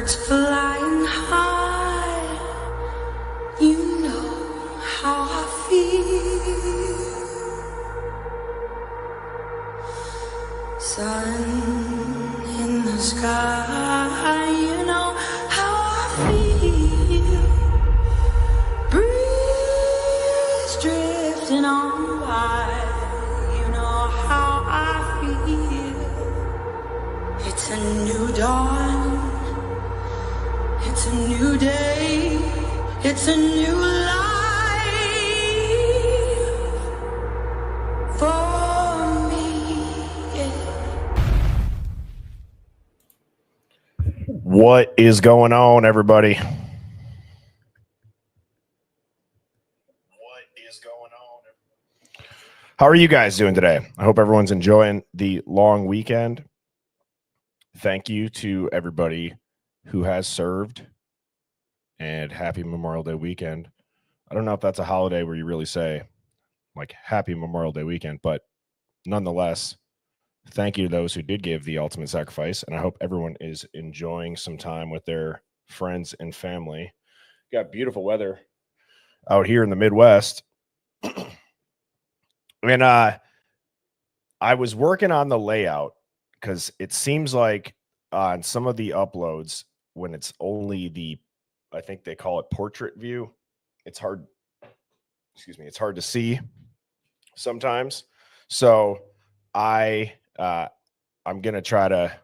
birds flying high, you know how I feel. Sun in the sky, you know how I feel. Breeze drifting on by, you know how I feel. It's a new dawn, it's a new day, it's a new life for me. What is going on, everybody? What is going on? How are you guys doing today? I hope everyone's enjoying the long weekend. Thank you to everybody who has served, and happy Memorial Day weekend. I don't know if that's a holiday where you really say like happy Memorial Day weekend, but nonetheless, thank you to those who did give the ultimate sacrifice, and I hope everyone is enjoying some time with their friends and family. Got beautiful weather out here in the Midwest. And I was working on the layout because it seems like on some of the uploads, when it's only the, I think they call it portrait view, it's hard, it's hard to see sometimes. So I'm going to try to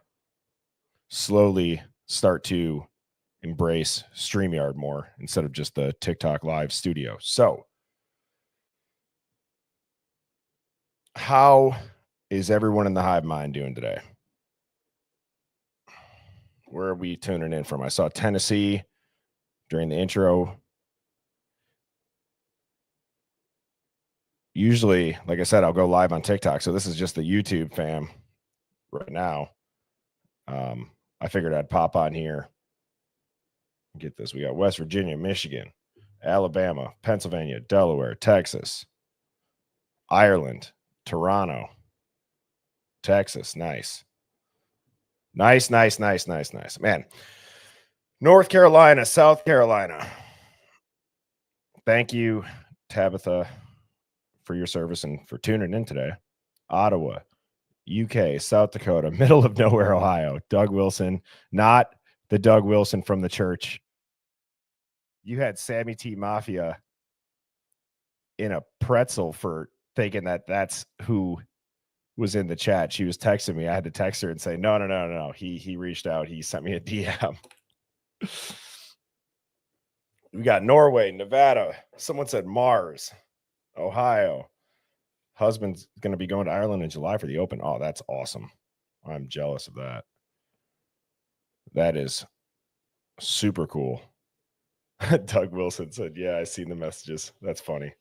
slowly start to embrace StreamYard more instead of just the TikTok live studio. So how is everyone in the Hive Mind doing today? Where are we tuning in from? I saw Tennessee during the intro. Usually, like I said, I'll go live on TikTok. So this is just the YouTube fam right now. I figured I'd pop on here. Get this. We got West Virginia, Michigan, Alabama, Pennsylvania, Delaware, Texas, Ireland, Toronto, Texas. Nice. Nice. Man, North Carolina, South Carolina. Thank you, Tabitha, for your service and for tuning in today. Ottawa, UK, South Dakota, middle of nowhere, Ohio. Doug Wilson, not the Doug Wilson from the church. You had Sammy T. Mafia in a pretzel for thinking that that's who was in the chat. She was texting me. I had to text her and say, no. He reached out. He sent me a DM. We got Norway, Nevada. Someone said Mars, Ohio. Husband's going to be going to Ireland in July for the Open. Oh, that's awesome. I'm jealous of that. That is super cool. Doug Wilson said, yeah, I seen the messages. That's funny.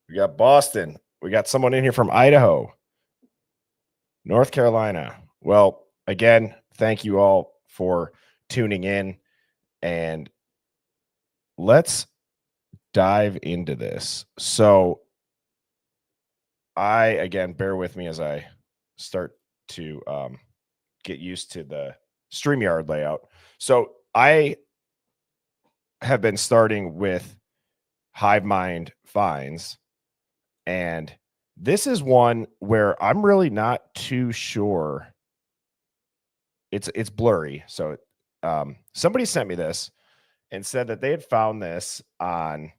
We got Boston. We got someone in here from Idaho, North Carolina. Well, again, thank you all for tuning in, and let's dive into this. So again, bear with me as I start to get used to the StreamYard layout. So I have been starting with Hive Mind Finds, and this is one where I'm really not too sure. It's blurry. So somebody sent me this and said that they had found this on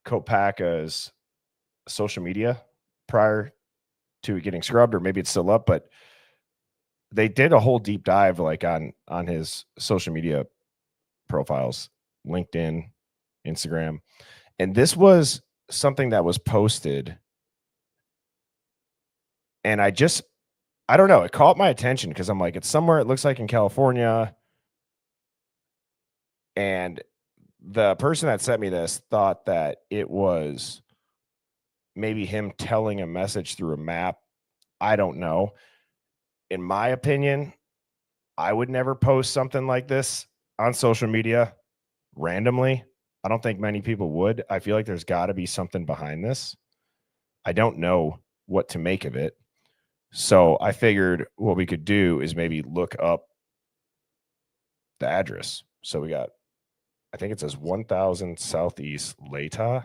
Kopaka's social media prior to it getting scrubbed, or maybe it's still up, but they did a whole deep dive like on his social media profiles, LinkedIn, Instagram. And this was something that was posted, and I don't know, it caught my attention because I'm like, it's somewhere, it looks like in California. And the person that sent me this thought that it was maybe him telling a message through a map. I don't know. In my opinion, I would never post something like this on social media randomly. I don't think many people would. I feel like there's got to be something behind this. I don't know what to make of it. So I figured what we could do is maybe look up the address. So we got, I think it says 1000 Southeast Latah.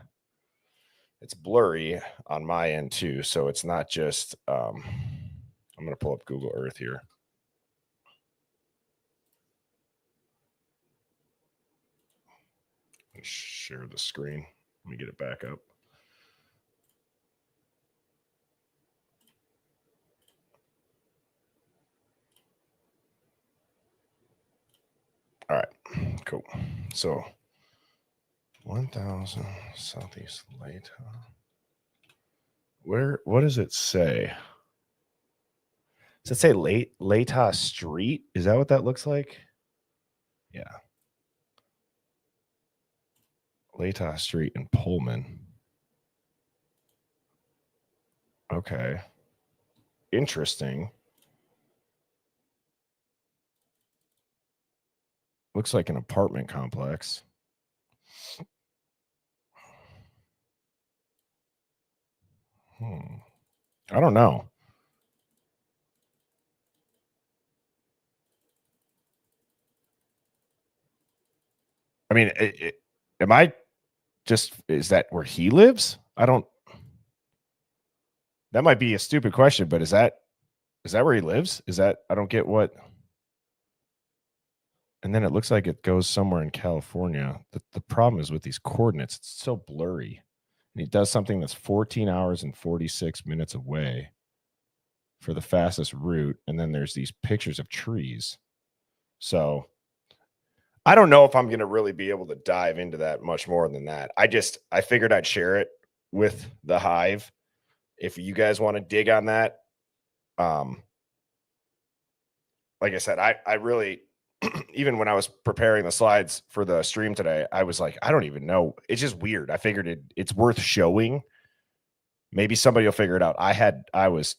It's blurry on my end too, so it's not just, I'm going to pull up Google Earth here. Share the screen. Let me get it back up. All right, cool. So 1000 Southeast Latah. What does it say? Does it say Latah Street? Is that what that looks like? Yeah. Latah Street in Pullman. Okay. Interesting. Looks like an apartment complex. I don't know. I mean, am I just, is that where he lives? I don't, that might be a stupid question, but is that where he lives? Is that, I don't get what. And then it looks like it goes somewhere in California. The problem is with these coordinates, it's so blurry. And he does something that's 14 hours and 46 minutes away for the fastest route. And then there's these pictures of trees. So I don't know if I'm going to really be able to dive into that much more than that. I figured I'd share it with the Hive. If you guys want to dig on that, like I said, I really, even when I was preparing the slides for the stream today, I was like, I don't even know. It's just weird. I figured it's worth showing. Maybe somebody will figure it out. I was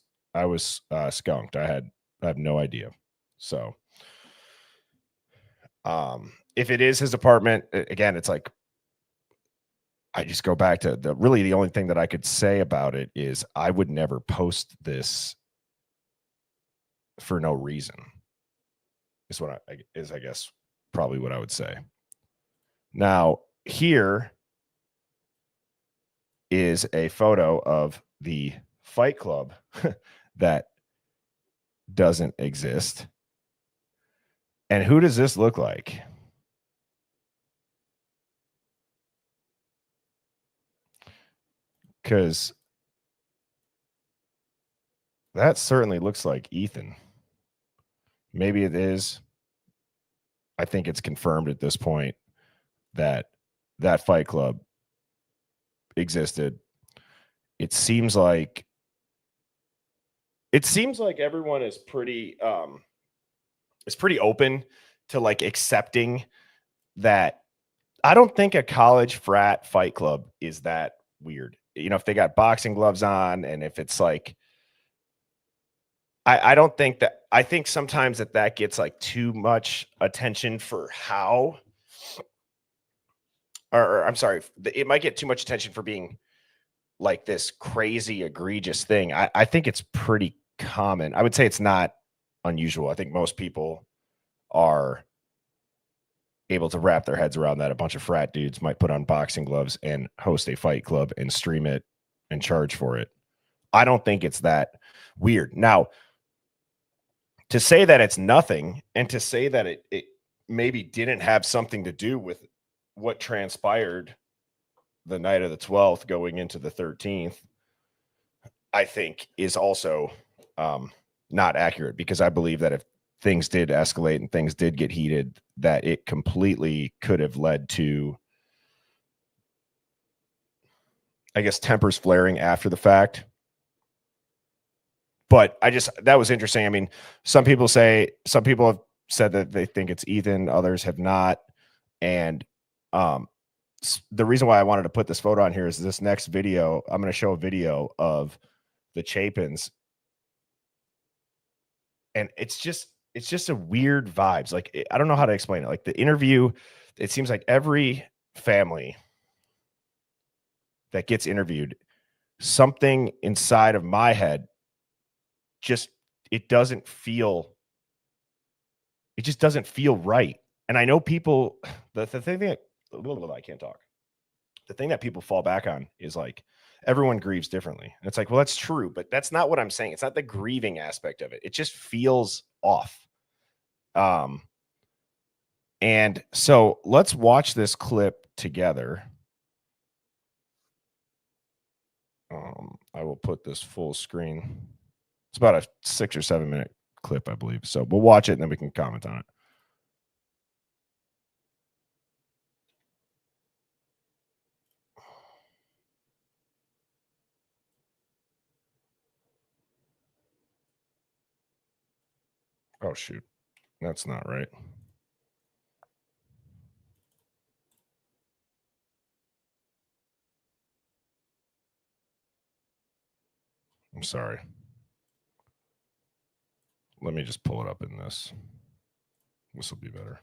skunked. I have no idea. So, if it is his apartment, again, it's like, I just go back to the only thing that I could say about it is I would never post this for no reason. Is what I guess probably what I would say. Now, here is a photo of the Fight Club that doesn't exist. And who does this look like? Because that certainly looks like Ethan. Maybe it is. I think it's confirmed at this point that Fight Club existed. It seems like everyone is pretty open to like accepting that. I don't think a college frat fight club is that weird. You know, if they got boxing gloves on and if it's like, I don't think that, I think sometimes that gets like too much attention for how, or I'm sorry, it might get too much attention for being like this crazy, egregious thing. I think it's pretty common. I would say it's not unusual. I think most people are able to wrap their heads around that. A bunch of frat dudes might put on boxing gloves and host a fight club and stream it and charge for it. I don't think it's that weird. Now, to say that it's nothing and to say that it maybe didn't have something to do with what transpired the night of the 12th going into the 13th, I think is also not accurate, because I believe that if things did escalate and things did get heated, that it completely could have led to, I guess, tempers flaring after the fact. But that was interesting. I mean, some people have said that they think it's Ethan, others have not. And the reason why I wanted to put this photo on here is this next video. I'm going to show a video of the Chapins. And it's just a weird vibes. Like, I don't know how to explain it. Like the interview, it seems like every family that gets interviewed, something inside of my head it just doesn't feel right. And I know people, the thing that, I can't talk. The thing that people fall back on is like, everyone grieves differently. And it's like, well, that's true, but that's not what I'm saying. It's not the grieving aspect of it. It just feels off. And so let's watch this clip together. I will put this full screen. It's about a 6 or 7 minute clip, I believe. So we'll watch it and then we can comment on it. Oh, shoot. That's not right. I'm sorry. Let me just pull it up in this. This will be better.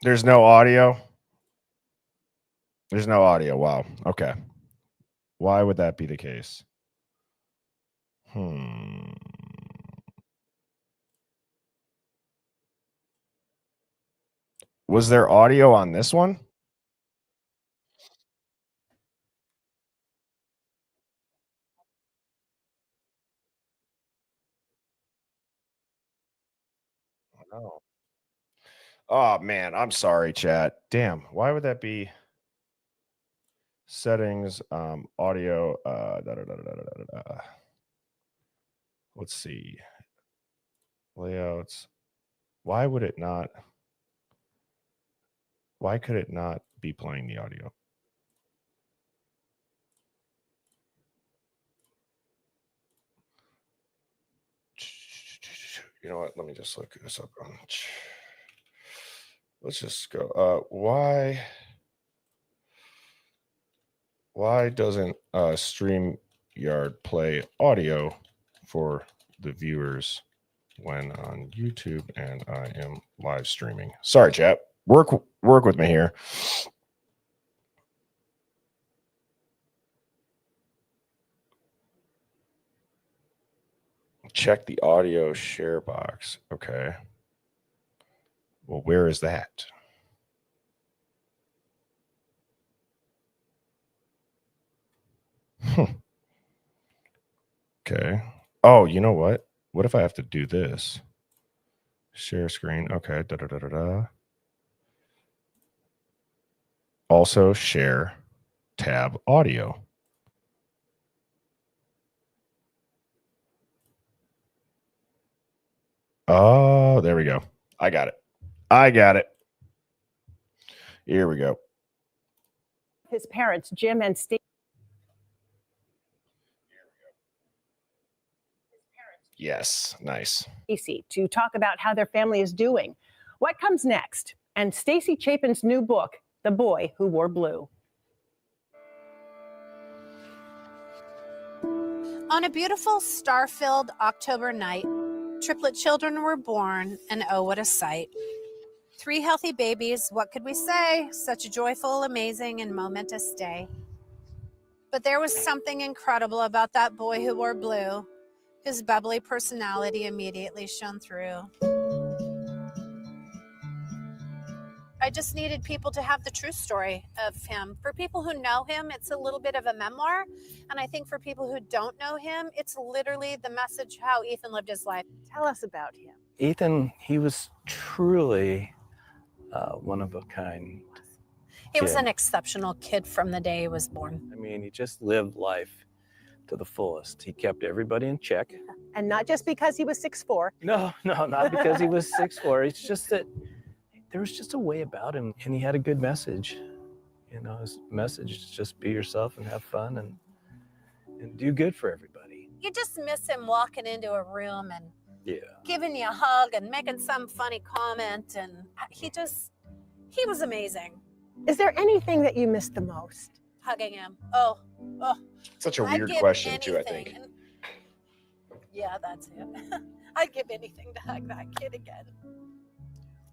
There's no audio. There's no audio. Wow. Okay. Why would that be the case? Was there audio on this one? No. Oh man, I'm sorry, chat. Damn, why would that be? Settings, audio, let's see. Layouts. Why would it not? Why could it not be playing the audio? You know what? Let me just look this up. Let's just go. Why doesn't StreamYard play audio for the viewers when on YouTube and I am live streaming? Sorry, chat. Work with me here. Check the audio share box. Okay. Well, where is that? Okay. Oh, you know what? What if I have to do this? Share screen. Okay. Also share tab audio. Oh, there we go. I got it. Here we go. His parents, Jim and Steve. Yes, nice. To talk about how their family is doing. What comes next? And Stacy Chapin's new book, The Boy Who Wore Blue. On a beautiful star-filled October night, triplet children were born, and oh, what a sight. 3 healthy babies, what could we say? Such a joyful, amazing, and momentous day. But there was something incredible about that boy who wore blue. His bubbly personality immediately shone through. I just needed people to have the true story of him. For people who know him, it's a little bit of a memoir. And I think for people who don't know him, it's literally the message how Ethan lived his life. Tell us about him. Ethan, he was truly one of a kind. He was an exceptional kid from the day he was born. I mean, he just lived life to the fullest. He kept everybody in check. And not just because he was 6'4". No, not because he was 6'4". It's just that there was just a way about him, and he had a good message. You know, his message is just be yourself and have fun, and and do good for everybody. You just miss him walking into a room and Yeah. giving you a hug and making some funny comment. And he was amazing. Is there anything that you miss the most? Hugging him. Oh. Such a I'd weird give question, too, I anything. think. And yeah, that's it. I'd give anything to hug that kid again.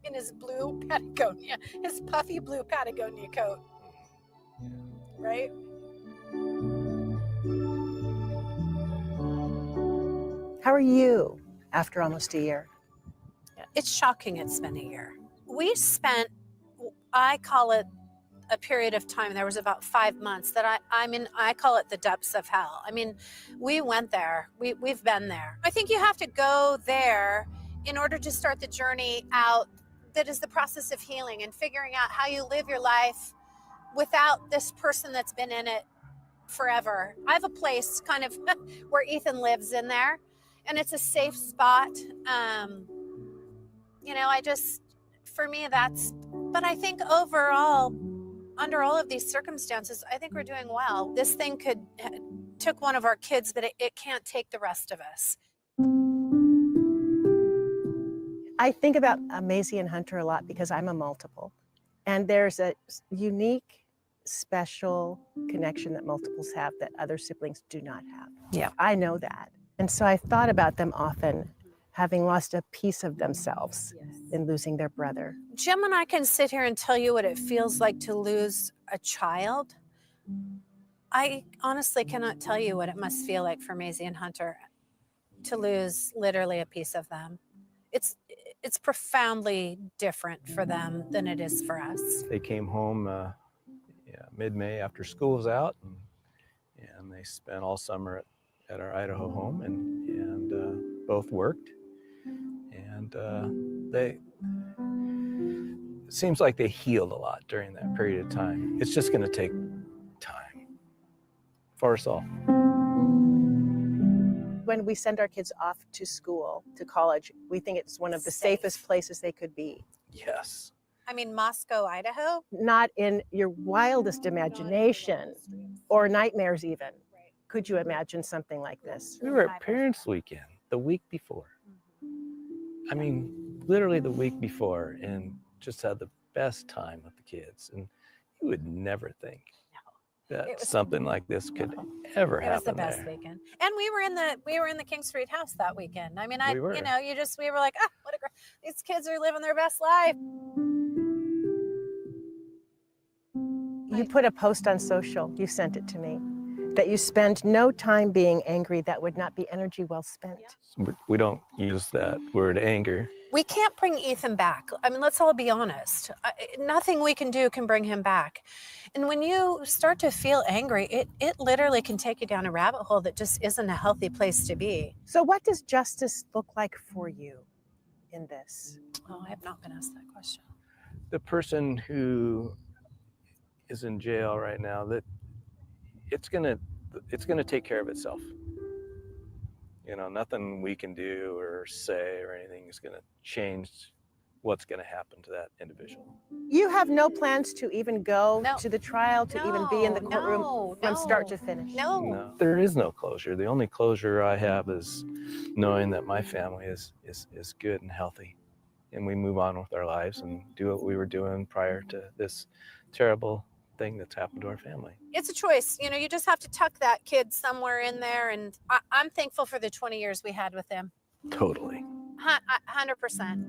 In his blue Patagonia, his puffy blue Patagonia coat. Right? How are you after almost a year? It's shocking it's been a year. We spent, I call it a period of time, there was about 5 months that I call it the depths of hell. I mean, we went there. We've been there. I think you have to go there in order to start the journey out that is the process of healing and figuring out how you live your life without this person that's been in it forever. I have a place kind of where Ethan lives in there, and it's a safe spot. For me, but I think overall, under all of these circumstances, I think we're doing well. This thing took one of our kids, but it can't take the rest of us. I think about Maisie and Hunter a lot because I'm a multiple. And there's a unique, special connection that multiples have that other siblings do not have. Yeah. I know that. And so I've thought about them often, having lost a piece of themselves in losing their brother. Jim and I can sit here and tell you what it feels like to lose a child. I honestly cannot tell you what it must feel like for Maisie and Hunter to lose literally a piece of them. It's profoundly different for them than it is for us. They came home mid-May after school was out, and they spent all summer at our Idaho home, and both worked. And it seems like they healed a lot during that period of time. It's just going to take time for us all. When we send our kids off to school, to college, we think it's one of the safest places they could be. Yes. I mean, Moscow, Idaho? Not in your wildest imagination or nightmares even. Could you imagine something like this? We were at Parents' Weekend the week before. I mean, literally the week before, and just had the best time with the kids. And you would never think that something like this could ever happen. It was the best weekend. And we were in the King Street house that weekend. I mean, we were like, these kids are living their best life. You put a post on social, you sent it to me, that you spend no time being angry that would not be energy well spent. We don't use that word anger. We can't bring Ethan back. I mean, let's all be honest. Nothing we can do can bring him back. And when you start to feel angry, it literally can take you down a rabbit hole that just isn't a healthy place to be. So what does justice look like for you in this? Oh, I have not been asked that question. The person who is in jail right now, that it's gonna take care of itself. You know, nothing we can do or say or anything is going to change what's going to happen to that individual. You have no plans to even go to the trial, to even be in the courtroom from start to finish? No, there is no closure. The only closure I have is knowing that my family is good and healthy, and we move on with our lives and do what we were doing prior to this terrible thing that's happened to our family. It's a choice. You know, you just have to tuck that kid somewhere in there. And I'm thankful for the 20 years we had with him. Totally. 100%.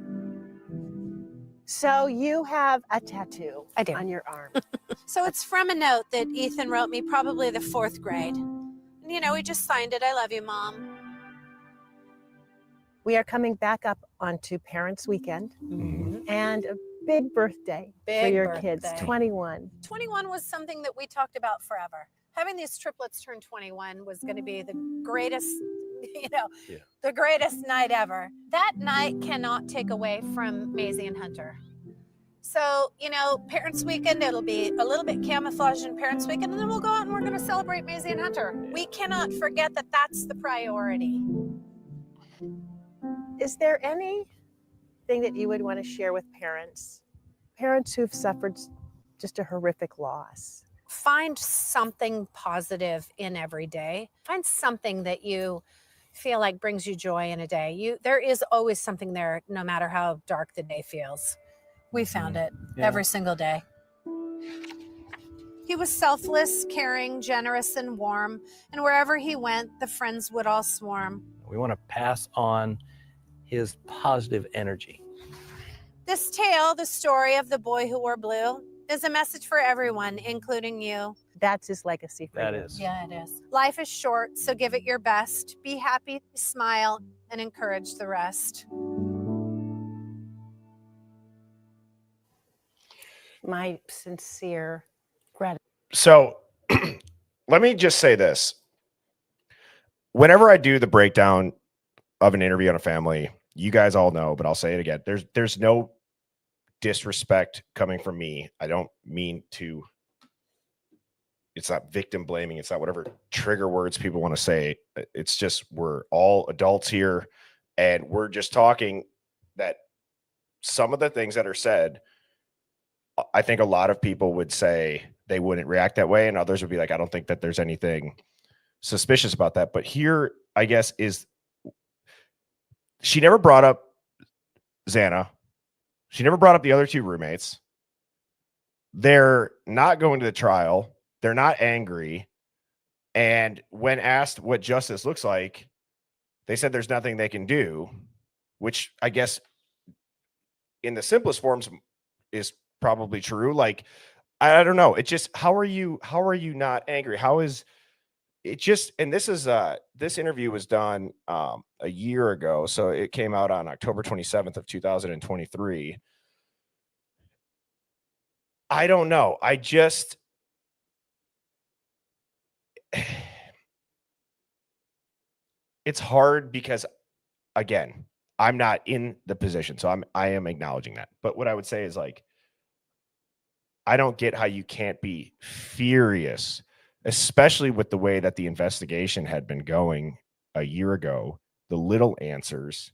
So you have a tattoo on your arm. So it's from a note that Ethan wrote me probably the 4th grade. And, you know, he just signed it. I love you, Mom. We are coming back up onto Parents' Weekend and a big birthday for your kids, 21. 21 was something that we talked about forever. Having these triplets turn 21 was going to be the greatest, the greatest night ever. That night cannot take away from Maisie and Hunter. So, Parents' Weekend, it'll be a little bit camouflaged in Parents' Weekend, and then we'll go out and we're going to celebrate Maisie and Hunter. We cannot forget that that's the priority. Is there anything that you would want to share with parents who've suffered just a horrific loss? find something positive in every day. Find something that you feel like brings you joy in a day. There is always something there, no matter how dark the day feels. We found it every single day. He was selfless, caring, generous, and warm, and wherever he went, the friends would all swarm. We want to pass on his positive energy. This tale, the story of the boy who wore blue, is a message for everyone, including you. That's his legacy for That you. is. Yeah, it is. Life is short, so give it your best. Be happy, smile, and encourage the rest. My sincere gratitude. So let me just say this. Whenever I do the breakdown of an interview on a family, you guys all know, but I'll say it again. There's no disrespect coming from me. I don't mean to, it's not victim blaming. It's not whatever trigger words people want to say. It's just, we're all adults here and we're just talking that some of the things that are said, I think a lot of people would say they wouldn't react that way. And others would be like, I don't think that there's anything suspicious about that. But here, I guess, is she never brought up Xana. She never brought up the other two roommates. They're not going to the trial. They're not angry. And when asked what justice looks like, they said there's nothing they can do, which I guess in the simplest forms is probably true. Like, I don't know. It just, how are you not angry? How is it just, and this is, this interview was done a year ago. So it came out on October 27th of 2023. I don't know. I just, it's hard because, again, I'm not in the position. So I am acknowledging that. But what I would say is, like, I don't get how you can't be furious, especially with the way that the investigation had been going a year ago. The little answers,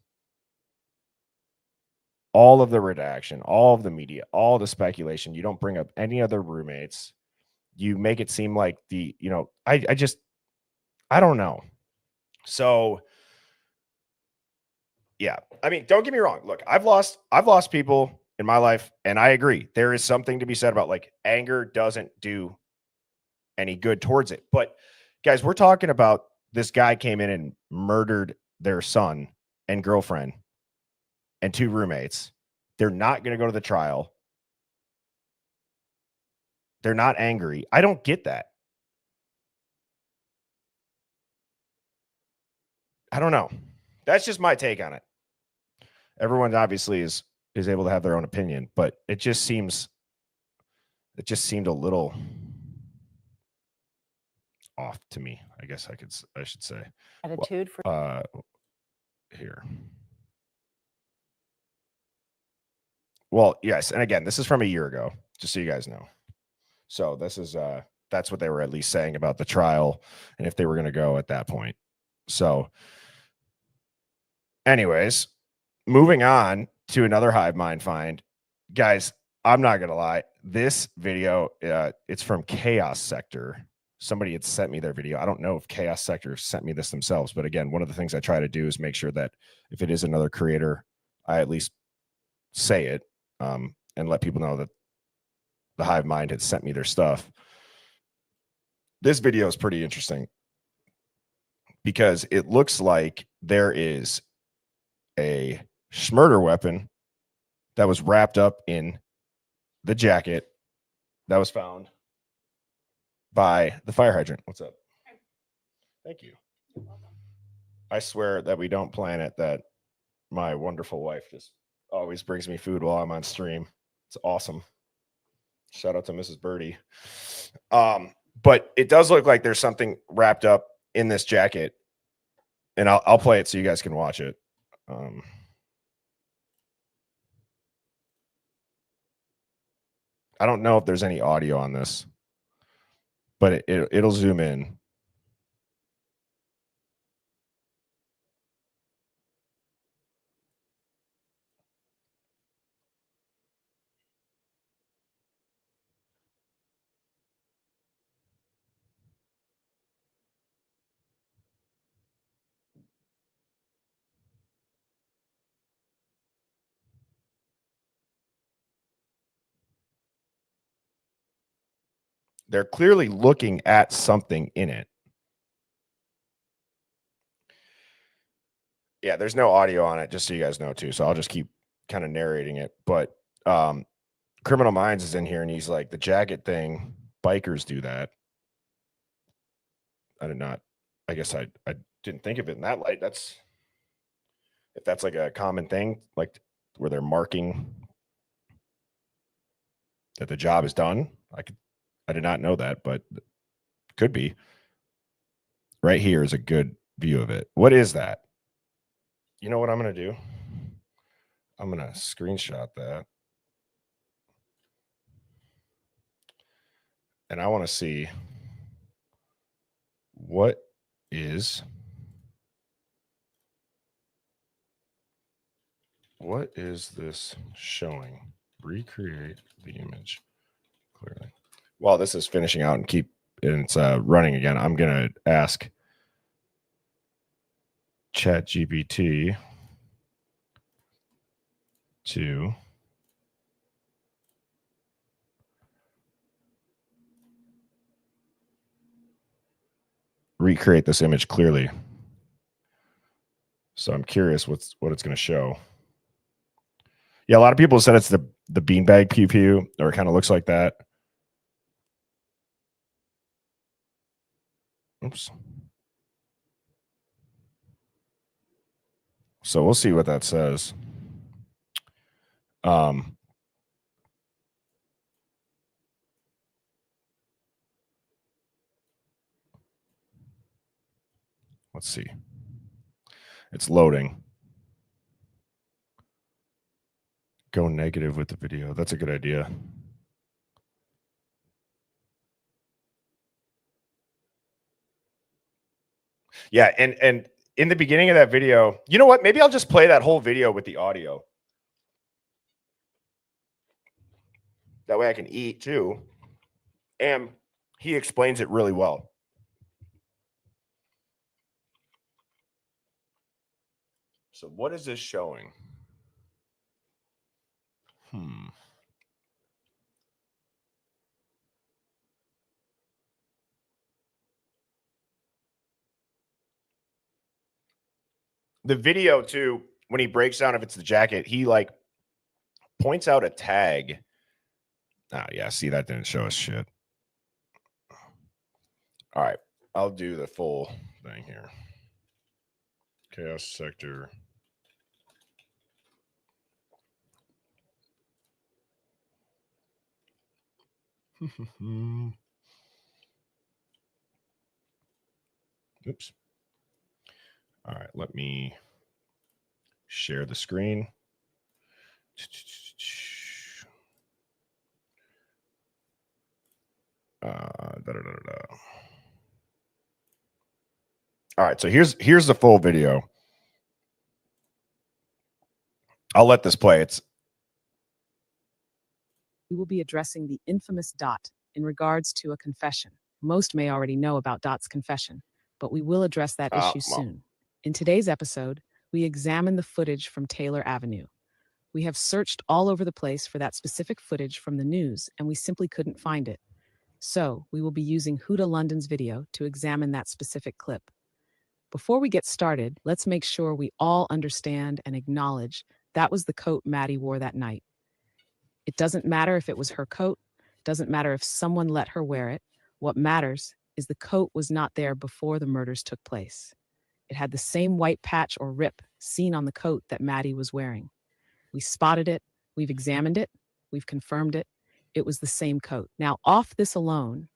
all of the redaction, all of the media, all the speculation. You don't bring up any other roommates. You make it seem like I don't know. So yeah, I mean, don't get me wrong. Look, I've lost people in my life, and I agree. There is something to be said about, like, anger doesn't do any good towards it. But guys, we're talking about this guy came in and murdered their son and girlfriend and two roommates. They're not going to go to the trial. They're not angry. I don't get that. I don't know. That's just my take on it. Everyone obviously is able to have their own opinion, but it just seemed a little off to me. I guess I should say. Attitude for Here. Well, yes, and again, this is from a year ago, just so you guys know. So this is that's what they were at least saying about the trial and if they were going to go at that point. So anyways, moving on to another Hive Mind find. Guys, I'm not going to lie. This video, it's from Chaos Sector. Somebody had sent me their video. I don't know if Chaos Sector sent me this themselves, but again, one of the things I try to do is make sure that if it is another creator, I at least say it and let people know that the Hive Mind had sent me their stuff. This video is pretty interesting because it looks like there is a murder weapon that was wrapped up in the jacket that was found by the fire hydrant. What's up? Thank you. I swear that we don't plan it, that my wonderful wife just always brings me food while I'm on stream. It's awesome. Shout out to Mrs. Birdie. But it does look like there's something wrapped up in this jacket, and I'll play it so you guys can watch it. I don't know if there's any audio on this, but it'll zoom in. They're clearly looking at something in it. Yeah, there's no audio on it, just so you guys know too. So I'll just keep kind of narrating it. But Criminal Minds is in here and he's like, the jacket thing, bikers do that. I did not. I guess I didn't think of it in that light. If that's like a common thing, like where they're marking that the job is done. I did not know that, but could be. Right here is a good view of it. What is that? You know what I'm going to do? I'm going to screenshot that. And I want to see what is this showing? Recreate the image clearly. While this is finishing out and it's running again, I'm going to ask ChatGPT to recreate this image clearly. So I'm curious what it's going to show. Yeah, a lot of people said it's the beanbag pew pew, or it kind of looks like that. Oops. So we'll see what that says. Let's see. It's loading. Go negative with the video. That's a good idea. Yeah, and in the beginning of that video, you know what? Maybe I'll just play that whole video with the audio. That way I can eat too. And he explains it really well. So what is this showing? The video too, when he breaks down if it's the jacket, he like points out a tag. Oh yeah, see, that didn't show us shit. All right, I'll do the full thing here. Chaos sector. Oops. All right, let me share the screen. All right, so here's the full video. I'll let this play. We will be addressing the infamous Dot in regards to a confession. Most may already know about Dot's confession, but we will address that issue soon. In today's episode, we examine the footage from Taylor Avenue. We have searched all over the place for that specific footage from the news, and we simply couldn't find it. So we will be using Huda London's video to examine that specific clip. Before we get started, let's make sure we all understand and acknowledge that was the coat Maddie wore that night. It doesn't matter if it was her coat, doesn't matter if someone let her wear it. What matters is the coat was not there before the murders took place. It had the same white patch or rip seen on the coat that Maddie was wearing. We spotted it, we've examined it, we've confirmed it. It was the same coat. Now, off this alone,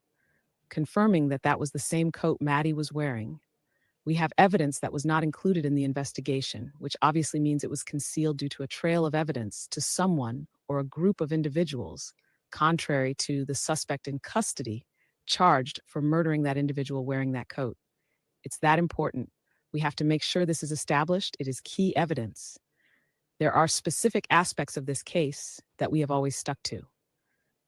confirming that that was the same coat Maddie was wearing, we have evidence that was not included in the investigation, which obviously means it was concealed due to a trail of evidence to someone or a group of individuals, contrary to the suspect in custody charged for murdering that individual wearing that coat. It's that important. We have to make sure this is established. It is key evidence. There are specific aspects of this case that we have always stuck to,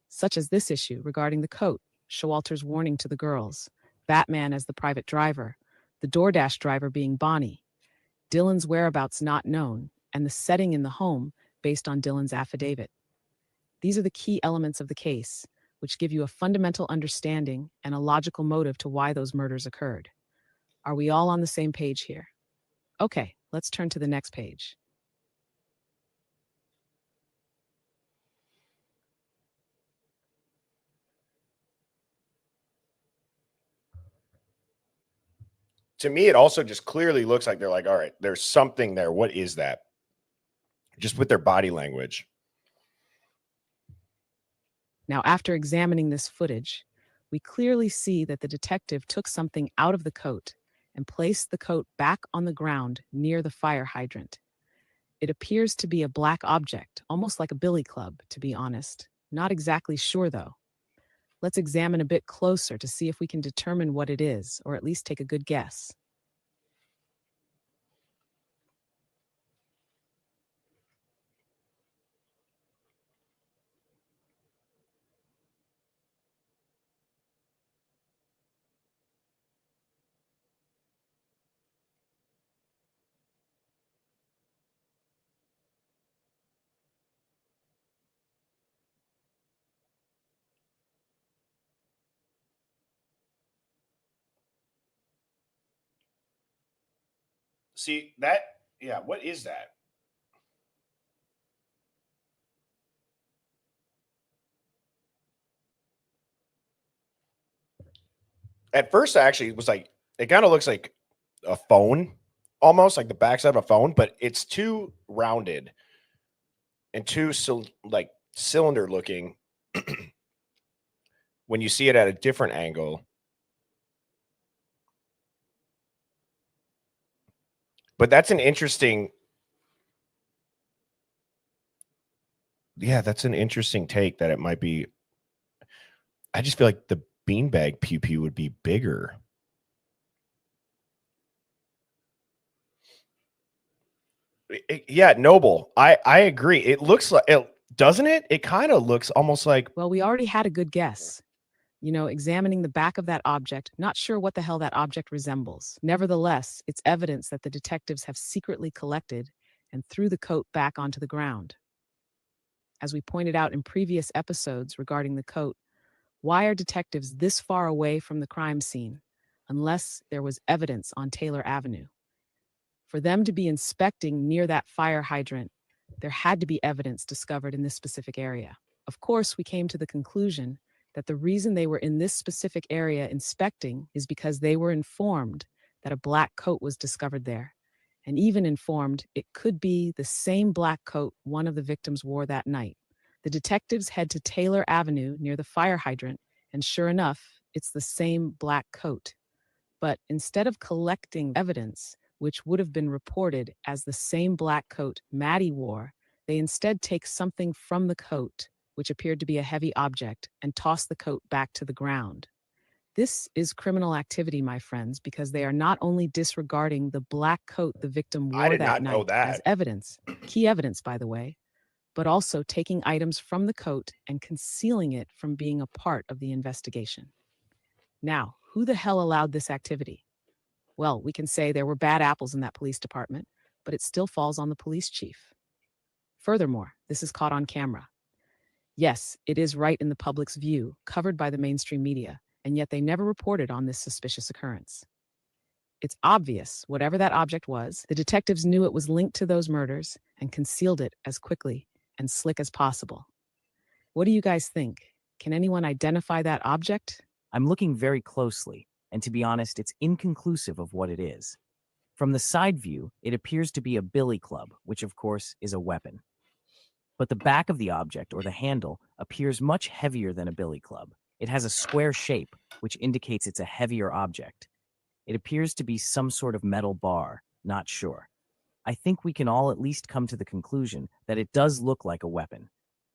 such as this issue regarding the coat, Showalter's warning to the girls, Batman as the private driver, the DoorDash driver being Bonnie, Dylan's whereabouts not known, and the setting in the home based on Dylan's affidavit. These are the key elements of the case. which give you a fundamental understanding and a logical motive to why those murders occurred. Are we all on the same page here? Okay, let's turn to the next page. To me, it also just clearly looks like they're like, all right, there's something there. What is that? Just with their body language. Now, after examining this footage, we clearly see that the detective took something out of the coat and placed the coat back on the ground near the fire hydrant. It appears to be a black object, almost like a billy club, to be honest. Not exactly sure, though. Let's examine a bit closer to see if we can determine what it is, or at least take a good guess. See that? Yeah. What is that? At first, I actually was like, it kind of looks like a phone, almost like the backside of a phone, but it's too rounded and too like cylinder looking when you see it at a different angle. But that's an interesting, yeah, that's an interesting take that it might be. I just feel like the beanbag pew pew would be bigger. Yeah, Noble. I agree. It looks like it, doesn't it? It kind of looks almost like. Well, we already had a good guess. You know, examining the back of that object, not sure what the hell that object resembles. Nevertheless, it's evidence that the detectives have secretly collected and threw the coat back onto the ground. As we pointed out in previous episodes regarding the coat, why are detectives this far away from the crime scene unless there was evidence on Taylor Avenue? For them to be inspecting near that fire hydrant, there had to be evidence discovered in this specific area. Of course, we came to the conclusion that the reason they were in this specific area inspecting is because they were informed that a black coat was discovered there, and even informed it could be the same black coat one of the victims wore that night. The detectives head to Taylor Avenue near the fire hydrant, and sure enough, it's the same black coat. But instead of collecting evidence, which would have been reported as the same black coat Maddie wore, they instead take something from the coat, which appeared to be a heavy object, and toss the coat back to the ground. This is criminal activity, my friends, because they are not only disregarding the black coat the victim I wore did that not know night that. as evidence, key evidence, by the way, but also taking items from the coat and concealing it from being a part of the investigation. Now, who the hell allowed this activity? Well, we can say there were bad apples in that police department, but it still falls on the police chief. Furthermore, this is caught on camera. Yes, it is right in the public's view, covered by the mainstream media, and yet they never reported on this suspicious occurrence. It's obvious, whatever that object was, the detectives knew it was linked to those murders and concealed it as quickly and slick as possible. What do you guys think? Can anyone identify that object? I'm looking very closely, and to be honest, it's inconclusive of what it is. From the side view, it appears to be a billy club, which of course is a weapon. But the back of the object, or the handle, appears much heavier than a billy club. It has a square shape, which indicates it's a heavier object. It appears to be some sort of metal bar, not sure. I think we can all at least come to the conclusion that it does look like a weapon,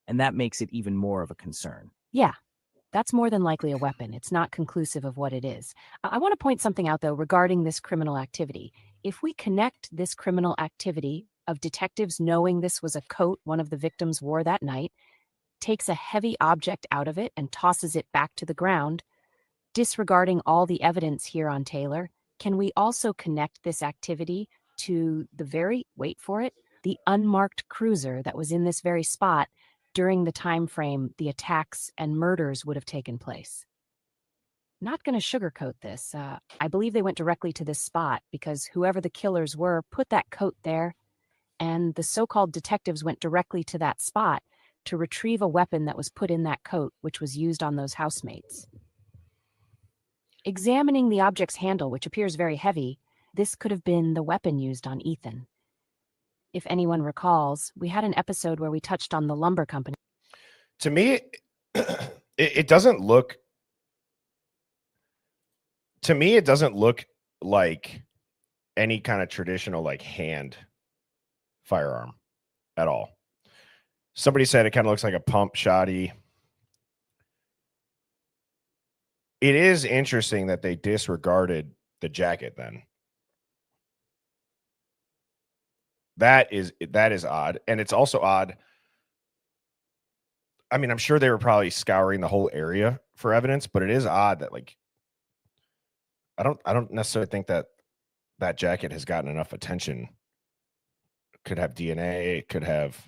and that makes it even more of a concern. Yeah, that's more than likely a weapon. It's not conclusive of what it is. I want to point something out, though, regarding this criminal activity. If we connect this criminal activity of detectives knowing this was a coat one of the victims wore that night, takes a heavy object out of it and tosses it back to the ground, disregarding all the evidence here on Taylor, can we also connect this activity to the very, wait for it, the unmarked cruiser that was in this very spot during the time frame the attacks and murders would have taken place. Not going to sugarcoat this. I believe they went directly to this spot because whoever the killers were put that coat there, and the so-called detectives went directly to that spot to retrieve a weapon that was put in that coat, which was used on those housemates. Examining the object's handle, which appears very heavy, this could have been the weapon used on Ethan. If anyone recalls, we had an episode where we touched on the lumber company. To me, it doesn't look. To me, it doesn't look like any kind of traditional like hand firearm at all. Somebody said it kind of looks like a pump shotty. It is interesting that they disregarded the jacket then. That is odd. And it's also odd. I mean, I'm sure they were probably scouring the whole area for evidence, but it is odd that like I don't necessarily think that that jacket has gotten enough attention. Could have DNA, it could have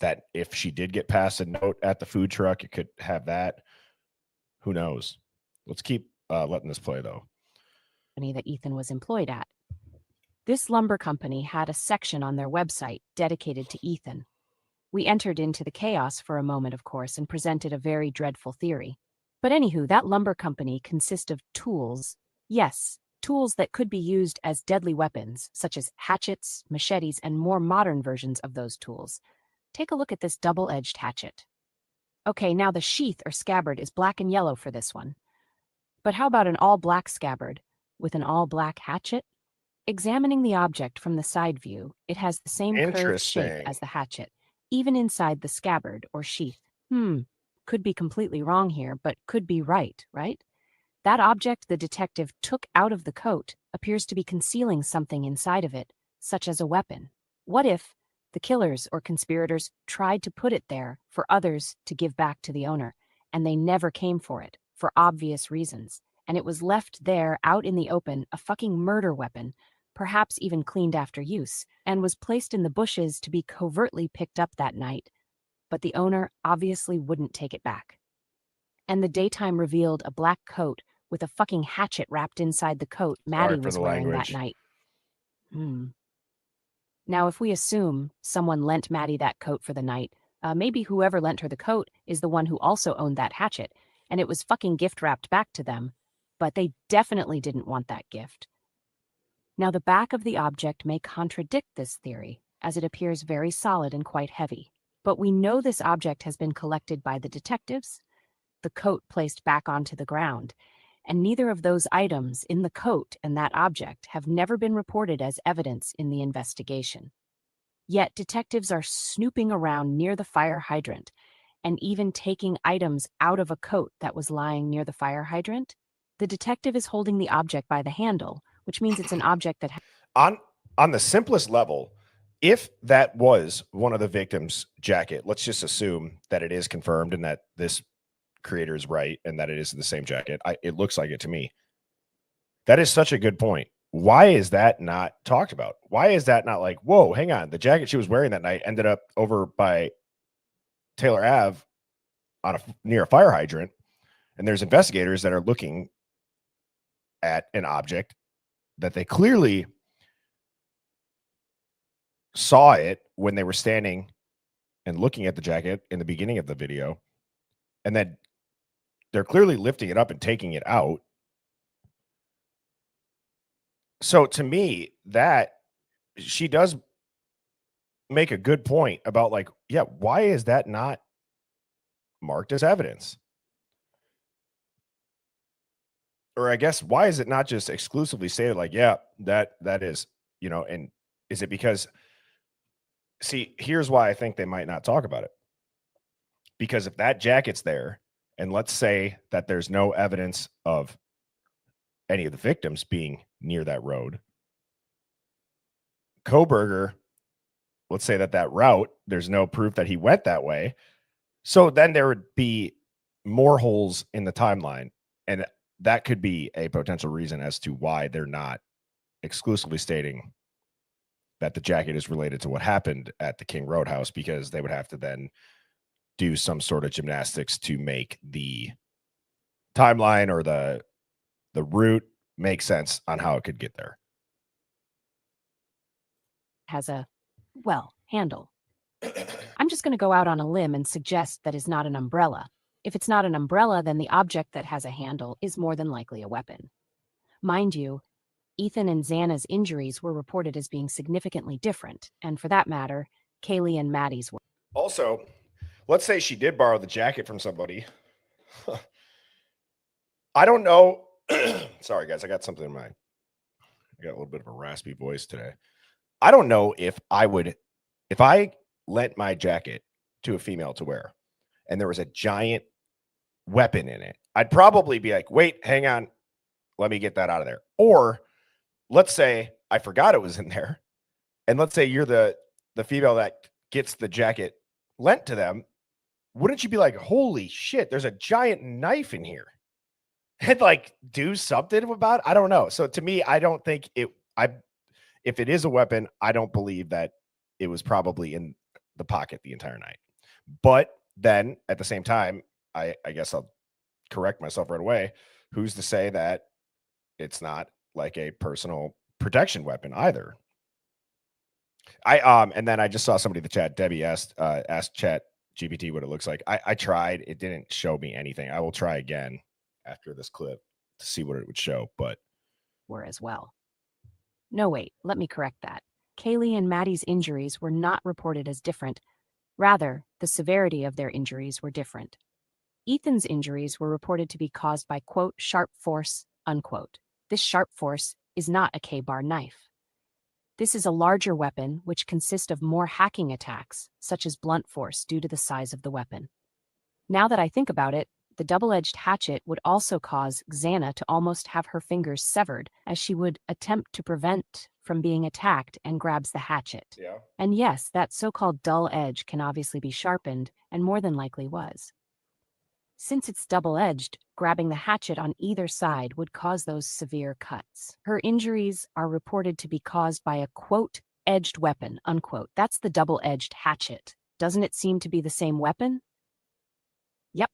that if she did get past a note at the food truck, it could have that. Who knows? Let's keep letting this play though. That Ethan was employed at. This lumber company had a section on their website dedicated to Ethan. We entered into the chaos for a moment, of course, and presented a very dreadful theory. But anywho, that lumber company consists of tools. Yes, tools that could be used as deadly weapons, such as hatchets, machetes, and more modern versions of those tools. Take a look at this double-edged hatchet. Okay, now the sheath or scabbard is black and yellow for this one. But how about an all-black scabbard with an all-black hatchet? Examining the object from the side view, it has the same curved shape as the hatchet, even inside the scabbard or sheath. Could be completely wrong here, but could be right? That object the detective took out of the coat appears to be concealing something inside of it, such as a weapon. What if the killers or conspirators tried to put it there for others to give back to the owner, and they never came for it, for obvious reasons, and it was left there out in the open, a fucking murder weapon, perhaps even cleaned after use, and was placed in the bushes to be covertly picked up that night, but the owner obviously wouldn't take it back. And the daytime revealed a black coat with a fucking hatchet wrapped inside the coat Maddie was wearing that night. Now, if we assume someone lent Maddie that coat for the night, maybe whoever lent her the coat is the one who also owned that hatchet, and it was fucking gift wrapped back to them, but they definitely didn't want that gift. Now, the back of the object may contradict this theory, as it appears very solid and quite heavy. But we know this object has been collected by the detectives, the coat placed back onto the ground, and neither of those items in the coat and that object have never been reported as evidence in the investigation. Yet detectives are snooping around near the fire hydrant and even taking items out of a coat that was lying near the fire hydrant. The detective is holding the object by the handle, which means it's an object that on the simplest level, if that was one of the victims' jacket, let's just assume that it is confirmed and that this creator is right and that it is the same jacket. It looks like it to me. That is such a good point. Why is that not talked about? Why is that not like, whoa, hang on. The jacket she was wearing that night ended up over by Taylor Ave near a fire hydrant. And there's investigators that are looking at an object that they clearly saw it when they were standing and looking at the jacket in the beginning of the video. And then they're clearly lifting it up and taking it out. So to me, that she does make a good point about like, yeah, why is that not marked as evidence? Or I guess, why is it not just exclusively stated like, yeah, that is, and is it because, see, here's why I think they might not talk about it. Because if that jacket's there, and let's say that there's no evidence of any of the victims being near that road, Kohberger, let's say that route, there's no proof that he went that way. So then there would be more holes in the timeline. And that could be a potential reason as to why they're not exclusively stating that the jacket is related to what happened at the King Roadhouse, because they would have to then do some sort of gymnastics to make the timeline or the route make sense on how it could get there. Has a, well, handle. I'm just going to go out on a limb and suggest that is not an umbrella. If it's not an umbrella, then the object that has a handle is more than likely a weapon. Mind you, Ethan and Xana's injuries were reported as being significantly different, and for that matter, Kaylee and Maddie's were. Also, let's say she did borrow the jacket from somebody. I don't know. Sorry, guys. I got something in I got a little bit of a raspy voice today. I don't know if I lent my jacket to a female to wear and there was a giant weapon in it, I'd probably be like, wait, hang on. Let me get that out of there. Or let's say I forgot it was in there. And let's say you're the female that gets the jacket lent to them. Wouldn't you be like, holy shit, there's a giant knife in here? And like do something about it? I don't know. So to me, I don't think if it is a weapon, I don't believe that it was probably in the pocket the entire night. But then at the same time, I guess I'll correct myself right away. Who's to say that it's not like a personal protection weapon either? And then I just saw somebody in the chat, Debbie asked Chat GPT what it looks like. I tried, it didn't show me anything. I will try again after this clip to see what it would show, but were as well. No, wait, let me correct that. Kaylee and Maddie's injuries were not reported as different. Rather, the severity of their injuries were different. Ethan's injuries were reported to be caused by, quote, sharp force, unquote. This sharp force is not a K-bar knife. This is a larger weapon which consists of more hacking attacks, such as blunt force due to the size of the weapon. Now that I think about it, the double-edged hatchet would also cause Xana to almost have her fingers severed as she would attempt to prevent from being attacked and grabs the hatchet. yeah. And yes, that so-called dull edge can obviously be sharpened, and more than likely was. Since it's double-edged, grabbing the hatchet on either side would cause those severe cuts. Her injuries are reported to be caused by a, quote, edged weapon, unquote. That's the double-edged hatchet. Doesn't it seem to be the same weapon? Yep.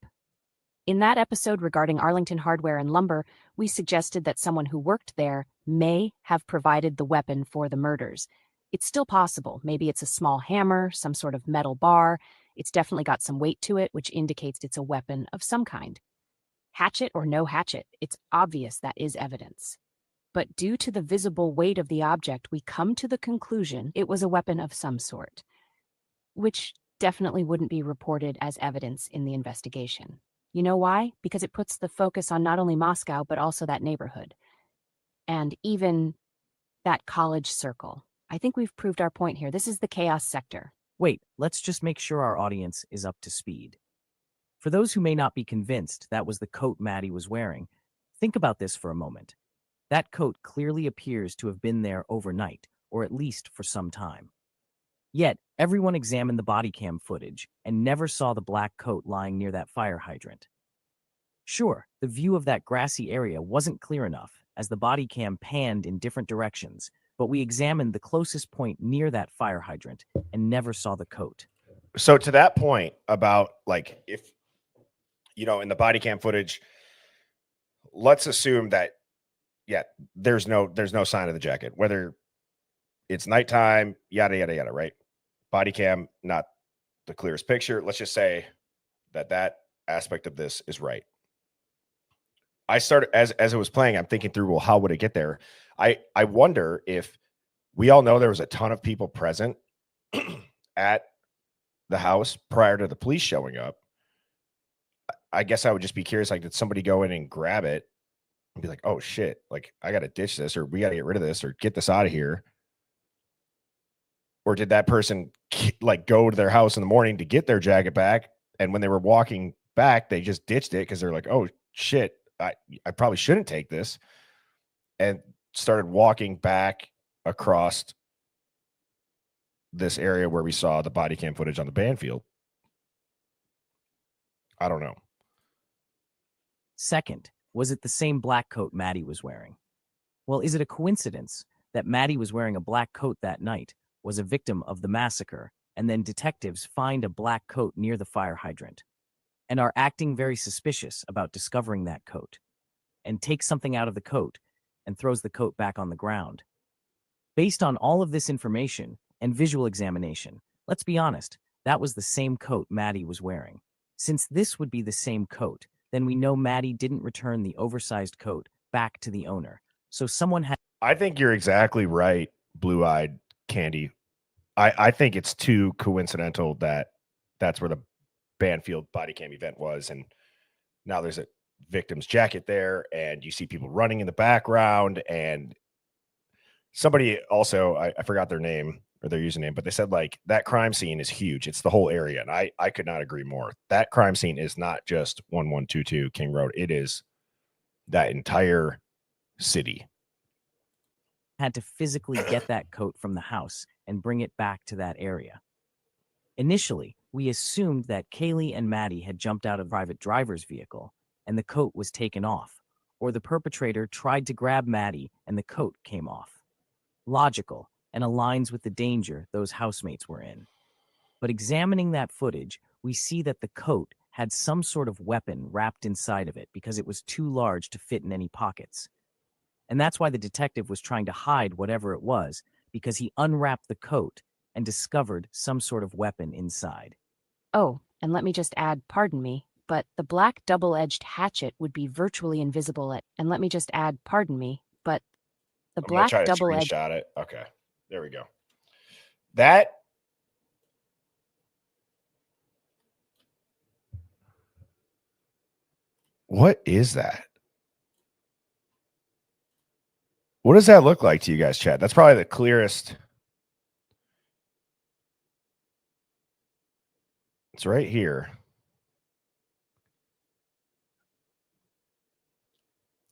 In that episode regarding Arlington Hardware and Lumber, we suggested that someone who worked there may have provided the weapon for the murders. It's still possible. Maybe it's a small hammer, some sort of metal bar. It's definitely got some weight to it, which indicates it's a weapon of some kind. Hatchet or no hatchet, it's obvious that is evidence. But due to the visible weight of the object, we come to the conclusion it was a weapon of some sort, which definitely wouldn't be reported as evidence in the investigation. You know why? Because it puts the focus on not only Moscow, but also that neighborhood. And even that college circle. I think we've proved our point here. This is the chaos sector. Wait, let's just make sure our audience is up to speed. For those who may not be convinced that was the coat Maddie was wearing, think about this for a moment. That coat clearly appears to have been there overnight, or at least for some time. Yet, everyone examined the body cam footage and never saw the black coat lying near that fire hydrant. Sure, the view of that grassy area wasn't clear enough as the body cam panned in different directions, but we examined the closest point near that fire hydrant and never saw the coat. So to that point about like, if, you know, in the body cam footage, let's assume that, yeah, there's no sign of the jacket, whether it's nighttime, yada, yada, yada, right? Body cam, not the clearest picture. Let's just say that aspect of this is right. I started, as it was playing, I'm thinking through, well, how would it get there? I wonder if we all know there was a ton of people present at the house prior to the police showing up. I guess I would just be curious, like, did somebody go in and grab it and be like, oh shit, like I got to ditch this, or we got to get rid of this, or get this out of here? Or did that person like go to their house in the morning to get their jacket back, and when they were walking back, they just ditched it because they're like, oh shit, I probably shouldn't take this, and started walking back across this area where we saw the body cam footage on the band field? I don't know. Second, was it the same black coat Maddie was wearing? Well, is it a coincidence that Maddie was wearing a black coat that night, was a victim of the massacre, and then detectives find a black coat near the fire hydrant and are acting very suspicious about discovering that coat, and takes something out of the coat and throws the coat back on the ground. Based on all of this information and visual examination, let's be honest, that was the same coat Maddie was wearing. Since this would be the same coat, then we know Maddie didn't return the oversized coat back to the owner. So someone had. I think you're exactly right, blue-eyed Candy. I think it's too coincidental that that's where the Banfield body cam event was, and now there's a victim's jacket there, and you see people running in the background, and somebody also, I forgot their name or their username, but they said like that crime scene is huge. It's the whole area, and I could not agree more. That crime scene is not just 1122 King Road. It is that entire city. Had to physically get that coat from the house and bring it back to that area. Initially, we assumed that Kaylee and Maddie had jumped out of a private driver's vehicle and the coat was taken off, or the perpetrator tried to grab Maddie and the coat came off. Logical and aligns with the danger those housemates were in. But examining that footage, we see that the coat had some sort of weapon wrapped inside of it because it was too large to fit in any pockets. And that's why the detective was trying to hide whatever it was, because he unwrapped the coat and discovered some sort of weapon inside. Oh, and let me just add, pardon me, but the black double-edged hatchet would be virtually invisible at, and let me just add, pardon me, but the I'm black gonna try to double-edged. screenshot it. Okay, there we go. That what is that? What does that look like to you guys, chat? That's probably the clearest. It's right here.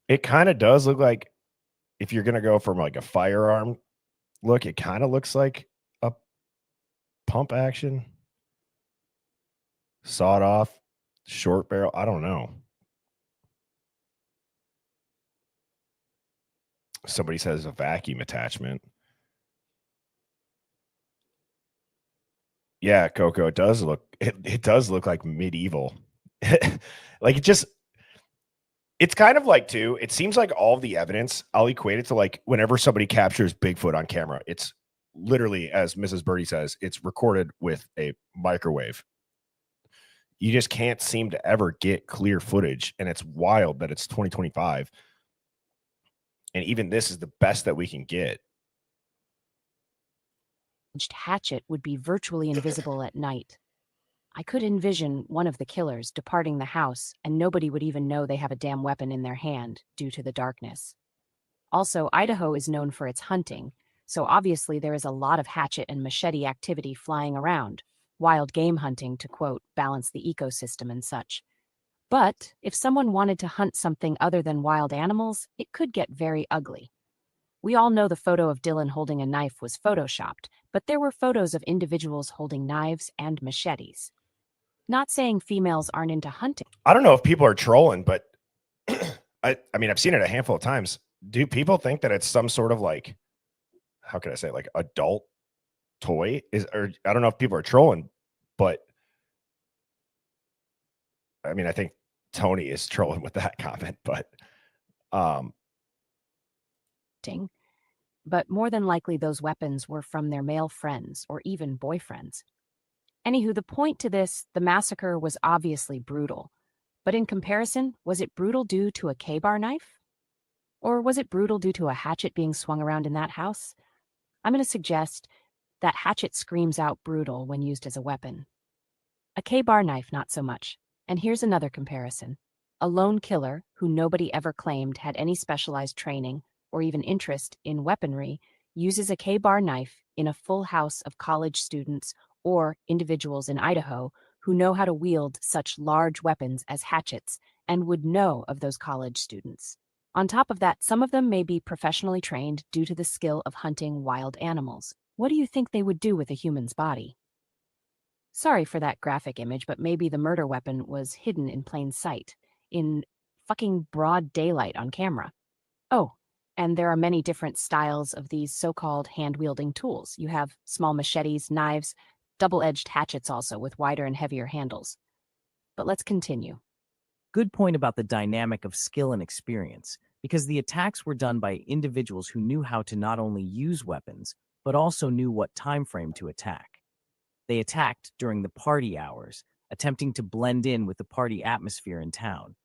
It kind of does look like, if you're going to go from like a firearm look, it kind of looks like a pump action. Sawed off, short barrel. I don't know. Somebody says a vacuum attachment. Yeah, Coco, it does look, it does look like medieval. Like it's kind of like too, it seems like all the evidence, I'll equate it to like whenever somebody captures Bigfoot on camera, it's literally, as Mrs. Birdie says, it's recorded with a microwave. You just can't seem to ever get clear footage. And it's wild that it's 2025. And even this is the best that we can get. Hatchet would be virtually invisible at night. I could envision one of the killers departing the house and nobody would even know they have a damn weapon in their hand due to the darkness. Also, Idaho is known for its hunting, so obviously there is a lot of hatchet and machete activity flying around, wild game hunting to, quote, balance the ecosystem and such. But if someone wanted to hunt something other than wild animals, it could get very ugly. We all know the photo of Dylan holding a knife was photoshopped, but there were photos of individuals holding knives and machetes. Not saying females aren't into hunting. I don't know if people are trolling, but I mean, I've seen it a handful of times. Do people think that it's some sort of like, how can I say, like adult toy? Or I don't know if people are trolling, but I mean, I think Tony is trolling with that comment, but But more than likely those weapons were from their male friends or even boyfriends. Anywho, the point to this, the massacre was obviously brutal. But in comparison, was it brutal due to a K-bar knife? Or was it brutal due to a hatchet being swung around in that house? I'm going to suggest that hatchet screams out brutal when used as a weapon. A K-bar knife, not so much. And here's another comparison. A lone killer, who nobody ever claimed had any specialized training or even interest in weaponry, uses a K-bar knife in a full house of college students or individuals in Idaho who know how to wield such large weapons as hatchets and would know of those college students. On top of that, some of them may be professionally trained due to the skill of hunting wild animals. What do you think they would do with a human's body? Sorry for that graphic image, but maybe the murder weapon was hidden in plain sight, in fucking broad daylight on camera. Oh, And there are many different styles of these so-called hand-wielding tools. You have small machetes, knives, double-edged hatchets also with wider and heavier handles. But let's continue. Good point about the dynamic of skill and experience, because the attacks were done by individuals who knew how to not only use weapons, but also knew what time frame to attack. They attacked during the party hours, attempting to blend in with the party atmosphere in town.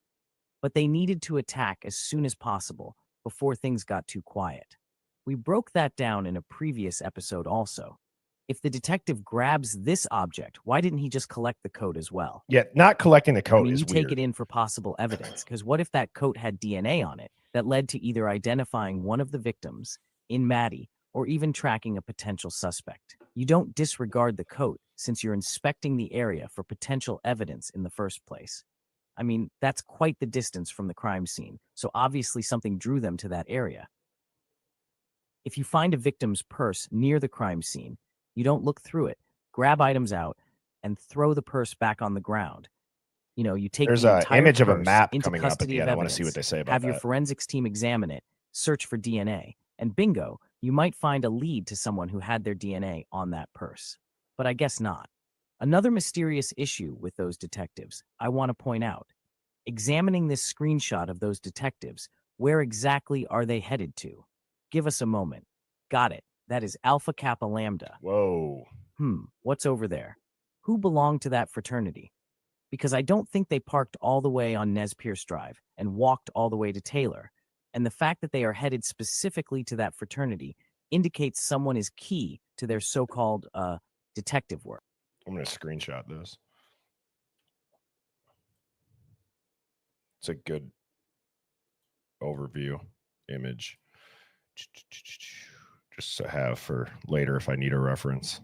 But they needed to attack as soon as possible, before things got too quiet. We broke that down in a previous episode also. If the detective grabs this object, why didn't he just collect the coat as well? Yeah, not collecting the coat I mean, is you weird. take it in for possible evidence, because what if that coat had DNA on it that led to either identifying one of the victims in Maddie or even tracking a potential suspect? You don't disregard the coat since you're inspecting the area for potential evidence in the first place. I mean, that's quite the distance from the crime scene, so obviously something drew them to that area. If you find a victim's purse near the crime scene, you don't look through it, grab items out, and throw the purse back on the ground. You know, you take There's the an entire image of a purse map into coming up at custody the of end. I want to see evidence, what they say about have your that. forensics team examine it, search for DNA, and bingo, you might find a lead to someone who had their DNA on that purse. But I guess not. Another mysterious issue with those detectives I want to point out. Examining this screenshot of those detectives, where exactly are they headed to? Give us a moment. Got it. That is Alpha Kappa Lambda. Whoa. What's over there? Who belonged to that fraternity? Because I don't think they parked all the way on Nez Perce Drive and walked all the way to Taylor. And the fact that they are headed specifically to that fraternity indicates someone is key to their so-called detective work. I'm going to screenshot this. It's a good overview image. Just to have for later if I need a reference.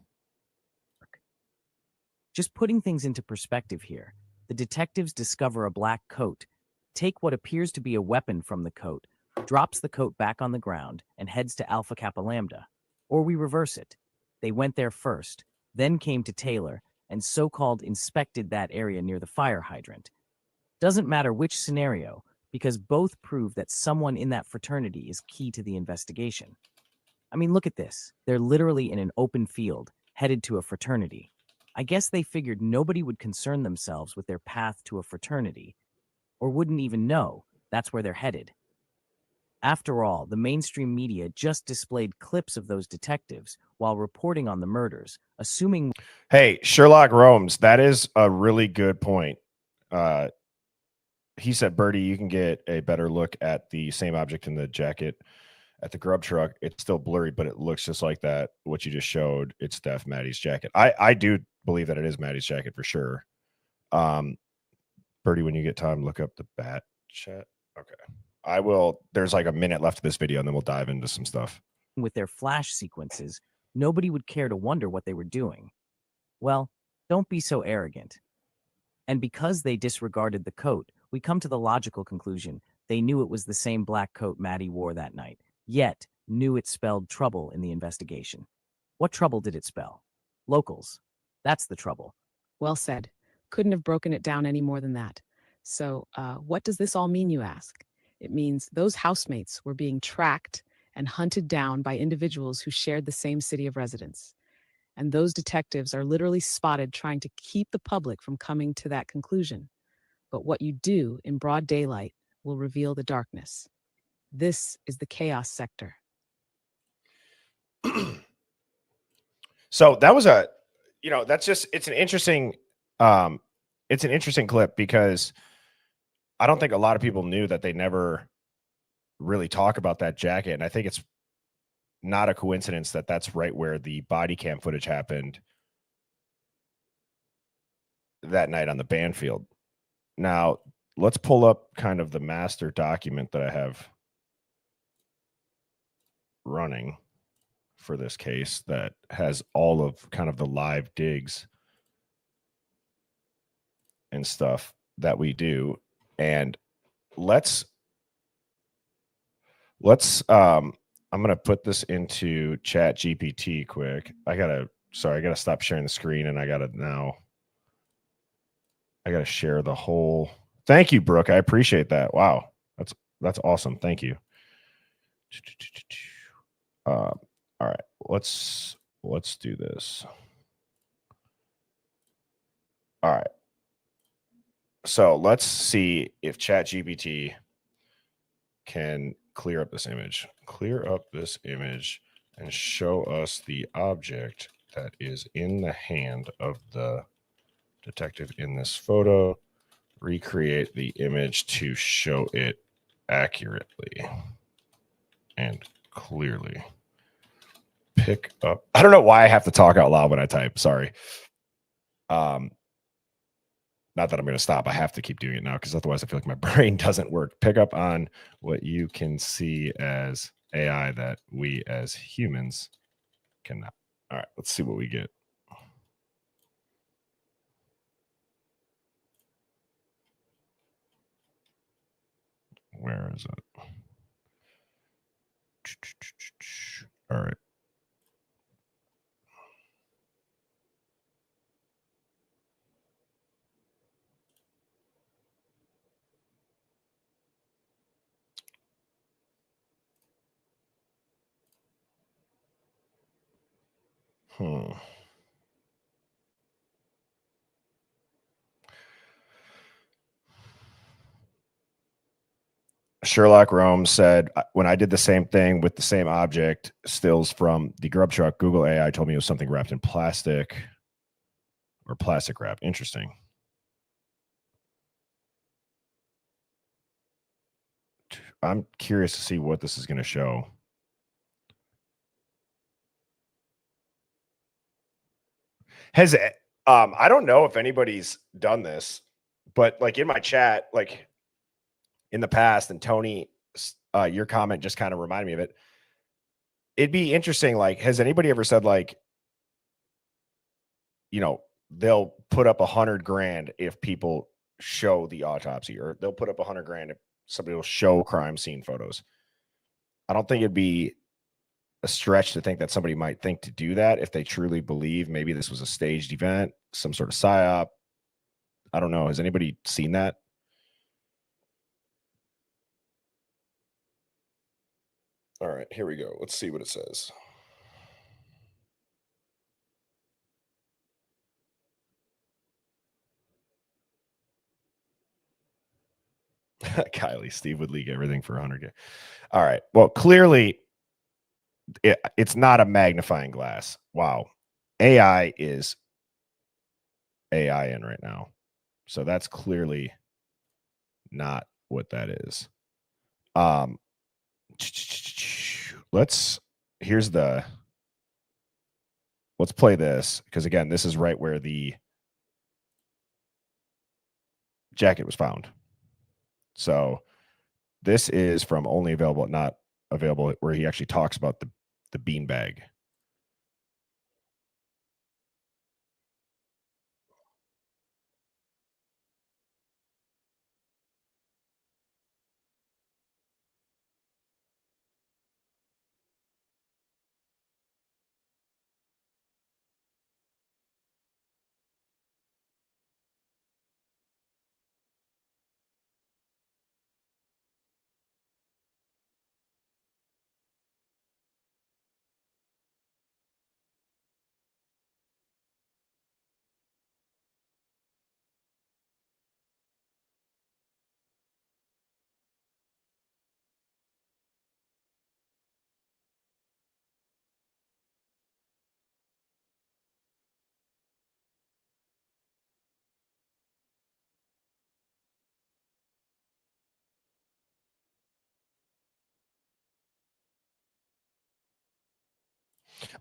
Just putting things into perspective here, the detectives discover a black coat, take what appears to be a weapon from the coat, drops the coat back on the ground, and heads to Alpha Kappa Lambda. Or we reverse it. They went there first, then came to Taylor, and so-called inspected that area near the fire hydrant. Doesn't matter which scenario, because both prove that someone in that fraternity is key to the investigation. I mean, look at this. They're literally in an open field, headed to a fraternity. I guess they figured nobody would concern themselves with their path to a fraternity, or wouldn't even know that's where they're headed. After all, the mainstream media just displayed clips of those detectives while reporting on the murders, assuming... Hey, Sherlock Holmes, that is a really good point. He said, Bertie, you can get a better look at the same object in the jacket at the grub truck. It's still blurry, but it looks just like that. What you just showed, it's Steph Maddie's jacket. I do believe that it is Maddie's jacket for sure. Bertie, when you get time, look up the bat chat. Okay. I will. There's like a minute left of this video, and then we'll dive into some stuff. With their flash sequences, nobody would care to wonder what they were doing. Well, don't be so arrogant. And because they disregarded the coat, we come to the logical conclusion they knew it was the same black coat Maddie wore that night, yet knew it spelled trouble in the investigation. What trouble did it spell? Locals. That's the trouble. Well said. Couldn't have broken it down any more than that. So what does this all mean, you ask? It means those housemates were being tracked and hunted down by individuals who shared the same city of residence. And those detectives are literally spotted trying to keep the public from coming to that conclusion. But what you do in broad daylight will reveal the darkness. This is the chaos sector. So that was that's just, it's an interesting clip because I don't think a lot of people knew that they never really talk about that jacket. And I think it's not a coincidence that that's right where the body cam footage happened that night on the band field. Now, let's pull up kind of the master document that I have running for this case that has all of kind of the live digs and stuff that we do. And let's I'm going to put this into Chat GPT quick. I got to stop sharing the screen, and I got to share the whole. Thank you, Brooke. I appreciate that. Wow. That's awesome. Thank you. All right, let's do this. All right. So let's see if ChatGPT can clear up this image. Clear up this image and show us the object that is in the hand of the detective in this photo. Recreate the image to show it accurately and clearly. Pick up. I don't know why I have to talk out loud when I type. Sorry. Not that I'm going to stop. I have to keep doing it now because otherwise I feel like my brain doesn't work. Pick up on what you can see as AI that we as humans cannot. All right, let's see what we get. Where is it? All right. Sherlock Rome said, when I did the same thing with the same object, stills from the grub truck, Google AI told me it was something wrapped in plastic or plastic wrap. Interesting. I'm curious to see what this is going to show. Has it, I don't know if anybody's done this, but like in my chat, like in the past, and Tony, your comment just kind of reminded me of it. It'd be interesting. Like, has anybody ever said like, you know, they'll put up $100 grand if people show the autopsy, or they'll put up $100 grand if somebody will show crime scene photos? I don't think it'd be a stretch to think that somebody might think to do that if they truly believe maybe this was a staged event, some sort of psyop. I don't know. Has anybody seen that? All right, here we go. Let's see what it says. Kylie, Steve would leak everything for 100K. All right. Well, clearly it's not a magnifying glass. Wow. AI is AI in right now. So that's clearly not what that is. Let's play this, because again, this is right where the jacket was found. So this is from only available, not available, where he actually talks about the beanbag.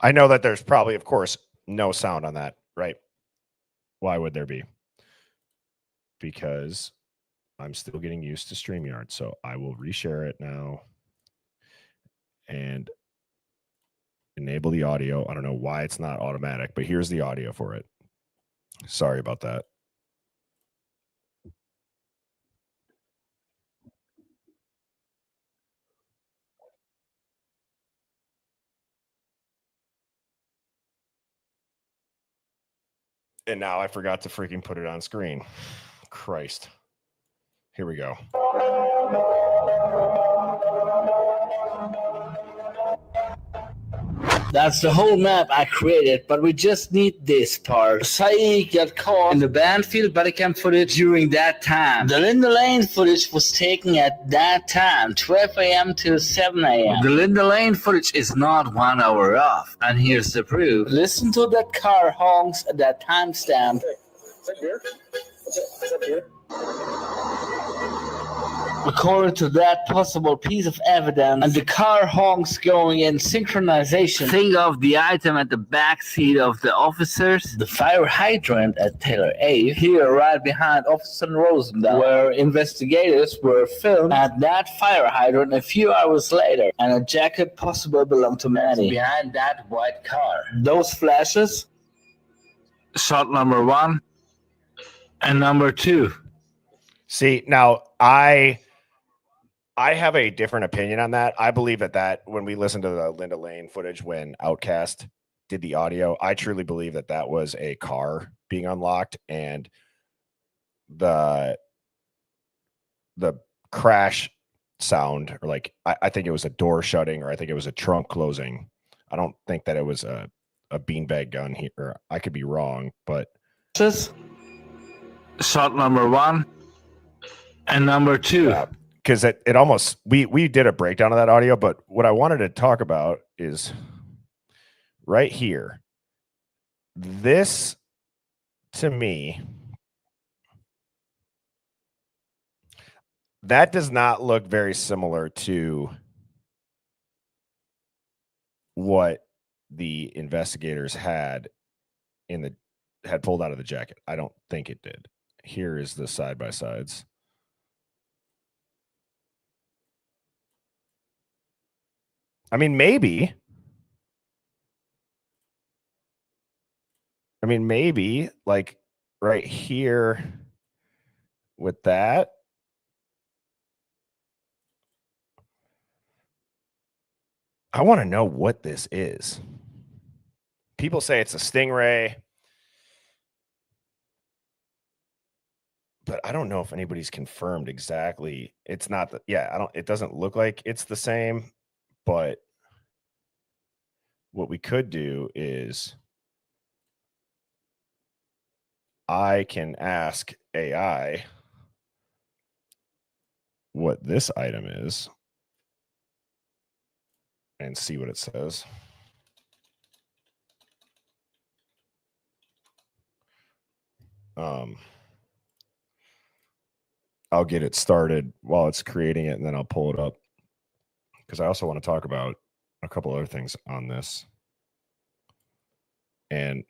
I know that there's probably, of course, no sound on that, right? Why would there be? Because I'm still getting used to StreamYard. So I will reshare it now and enable the audio. I don't know why it's not automatic, but here's the audio for it. Sorry about that. And now I forgot to freaking put it on screen. Christ. Here we go. That's the whole map I created, but we just need this part. Saeed got caught in the Banfield bodycam footage during that time. The Linda Lane footage was taken at that time, 12 a.m. till 7 a.m. The Linda Lane footage is not 1 hour off, and here's the proof. Listen to that car honks at that timestamp. According to that possible piece of evidence, and the car honks going in synchronization. Think of the item at the back seat of the officers, the fire hydrant at Taylor Ave, here right behind Officer Rosendahl, where investigators were filmed at that fire hydrant a few hours later, and a jacket possibly belonged to Maddie behind that white car. Those flashes, shot number 1 and number 2. See, now I have a different opinion on that. I believe that when we listened to the Linda Lane footage when Outkast did the audio, I truly believe that was a car being unlocked, and the crash sound, or like I think it was a door shutting, or I think it was a trunk closing. I don't think that it was a beanbag gun here. I could be wrong, but shot number 1 and number 2. Because it almost, we did a breakdown of that audio, but what I wanted to talk about is right here. This, to me, that does not look very similar to what the investigators had pulled out of the jacket. I don't think it did. Here is the side-by-sides. I mean, maybe like right here with that. I want to know what this is. People say it's a Stingray, but I don't know if anybody's confirmed exactly. It's not the, it doesn't look like it's the same, but what we could do is I can ask AI what this item is and see what it says. I'll get it started while it's creating it, and then I'll pull it up, because I also want to talk about a couple other things on this. And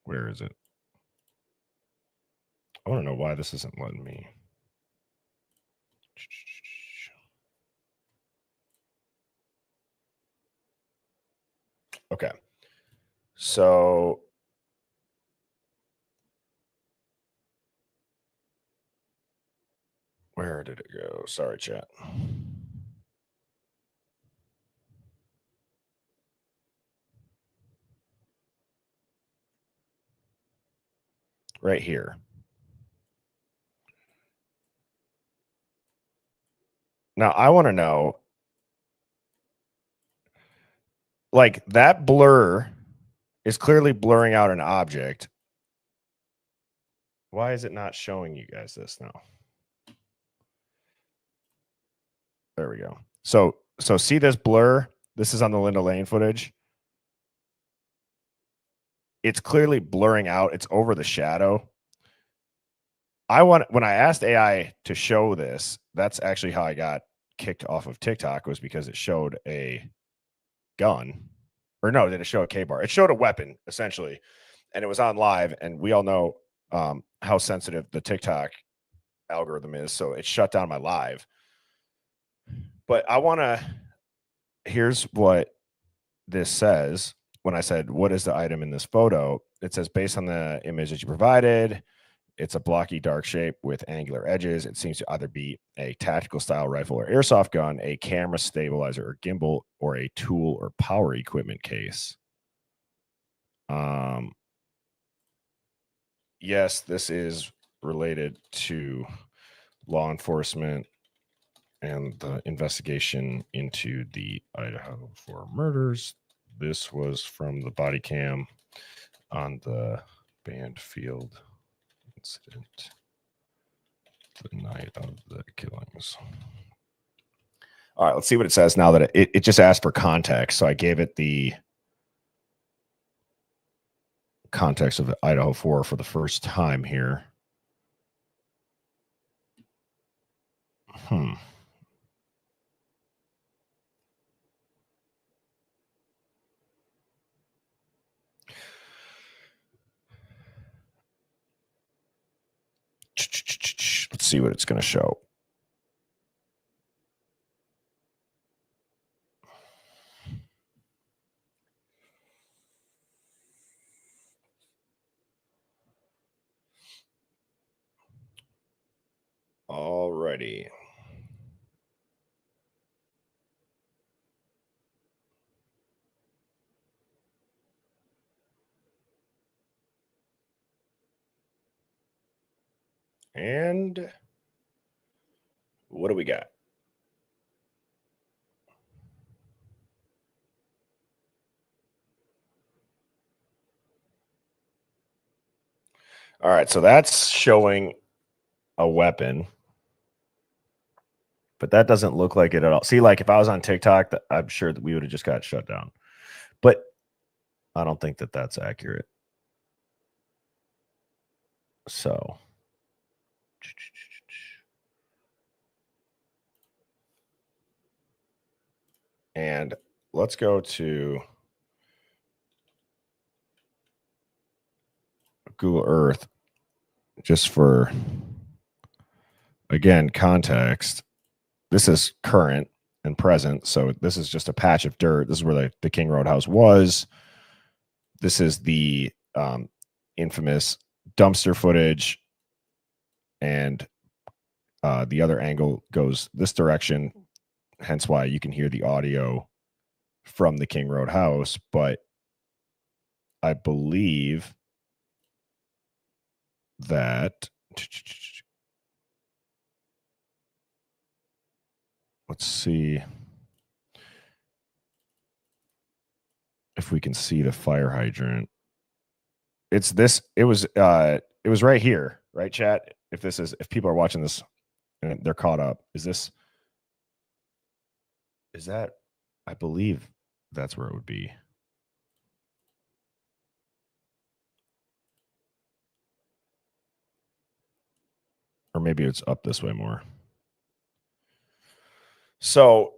where is it? I want to know why this isn't letting me. Okay. So where did it go? Sorry, chat. Right here. Now, I want to know, like, that blur is clearly blurring out an object. Why is it not showing you guys this now? There we go. So see this blur? This is on the Linda Lane footage. It's clearly blurring out. It's over the shadow. When I asked AI to show this, that's actually how I got kicked off of TikTok, was because it showed a gun. Or no, did it show a K-bar? It showed a weapon, essentially. And it was on live, and we all know how sensitive the TikTok algorithm is, so it shut down my live. But here's what this says. When I said, what is the item in this photo? It says, based on the image that you provided, it's a blocky, dark shape with angular edges. It seems to either be a tactical style rifle or airsoft gun, a camera stabilizer or gimbal, or a tool or power equipment case. Yes, this is related to law enforcement and the investigation into the Idaho 4 murders. This was from the body cam on the band field incident the night of the killings. All right, let's see what it says now that it just asked for context. So I gave it the context of the Idaho 4 for the first time here. Let's see what it's going to show. Alrighty. And what do we got? All right, so that's showing a weapon, but that doesn't look like it at all. See, like if I was on TikTok, I'm sure that we would have just got shut down, but I don't think that that's accurate. So and let's go to Google Earth just for, again, context. This is current and present. So this is just a patch of dirt. This is where the King Road house was. This is the infamous dumpster footage. And the other angle goes this direction. Hence why you can hear the audio from the King Road house. But I believe that, let's see if we can see the fire hydrant. It's this, it was right here, right, chat? If people are watching this and they're caught up, is that, I believe that's where it would be. Or maybe it's up this way more. So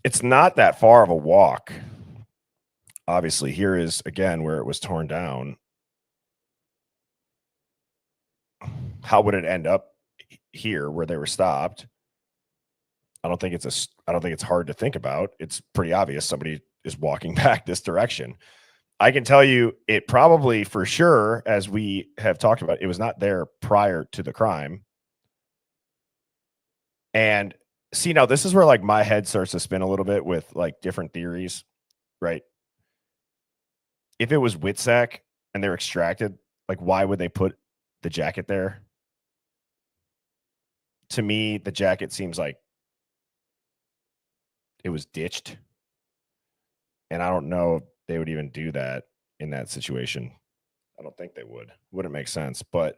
it's not that far of a walk. Obviously, here is, again, where it was torn down. How would it end up here where they were stopped? I don't think it's hard to think about. It's pretty obvious somebody is walking back this direction. I can tell you it probably for sure, as we have talked about, it was not there prior to the crime. And see, now this is where like my head starts to spin a little bit with like different theories, right? If it was Witsack and they're extracted, like why would they put the jacket there? To me, the jacket seems like it was ditched. And I don't know if they would even do that in that situation. I don't think they would. Wouldn't make sense. But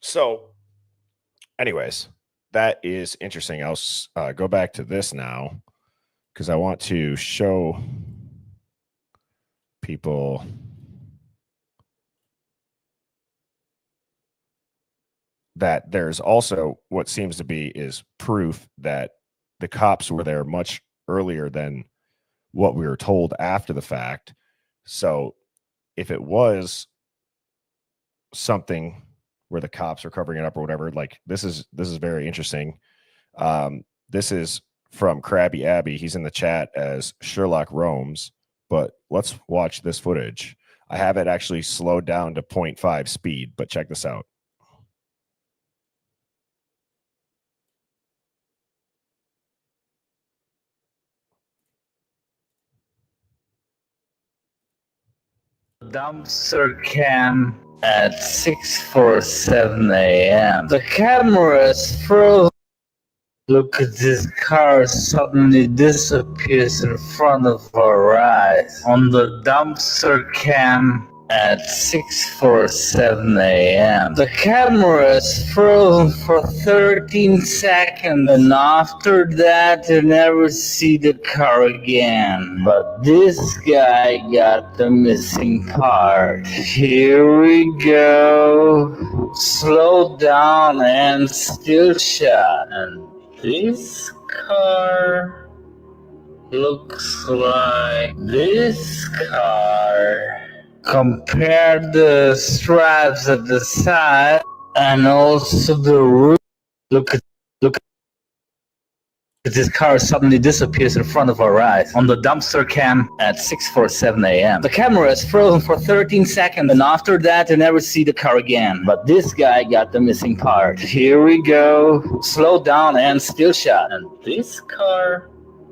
so anyways, that is interesting. I'll go back to this now because I want to show people that there's also what seems to be is proof that the cops were there much earlier than what we were told after the fact. So if it was something where the cops are covering it up or whatever, like this is very interesting. This is from Krabby Abbey. He's in the chat as Sherlock Romes. but let's watch this footage. I have it actually slowed down to 0.5 speed, but check this out. Dumpster cam at 6:47 a.m. The camera is frozen. Look at this car suddenly disappears in front of our eyes. On the dumpster cam at 6:47 a.m. The camera is frozen for 13 seconds, and after that you never see the car again. But this guy got the missing part. Here we go. Slow down and still shot. And this car looks like this car. Compare the stripes at the side and also the roof. Look at this car suddenly disappears in front of our eyes. On the dumpster cam at 6:47 a.m. The camera is frozen for 13 seconds, and after that you never see the car again. But this guy got the missing part. Here we go. Slow down and still shot. And this car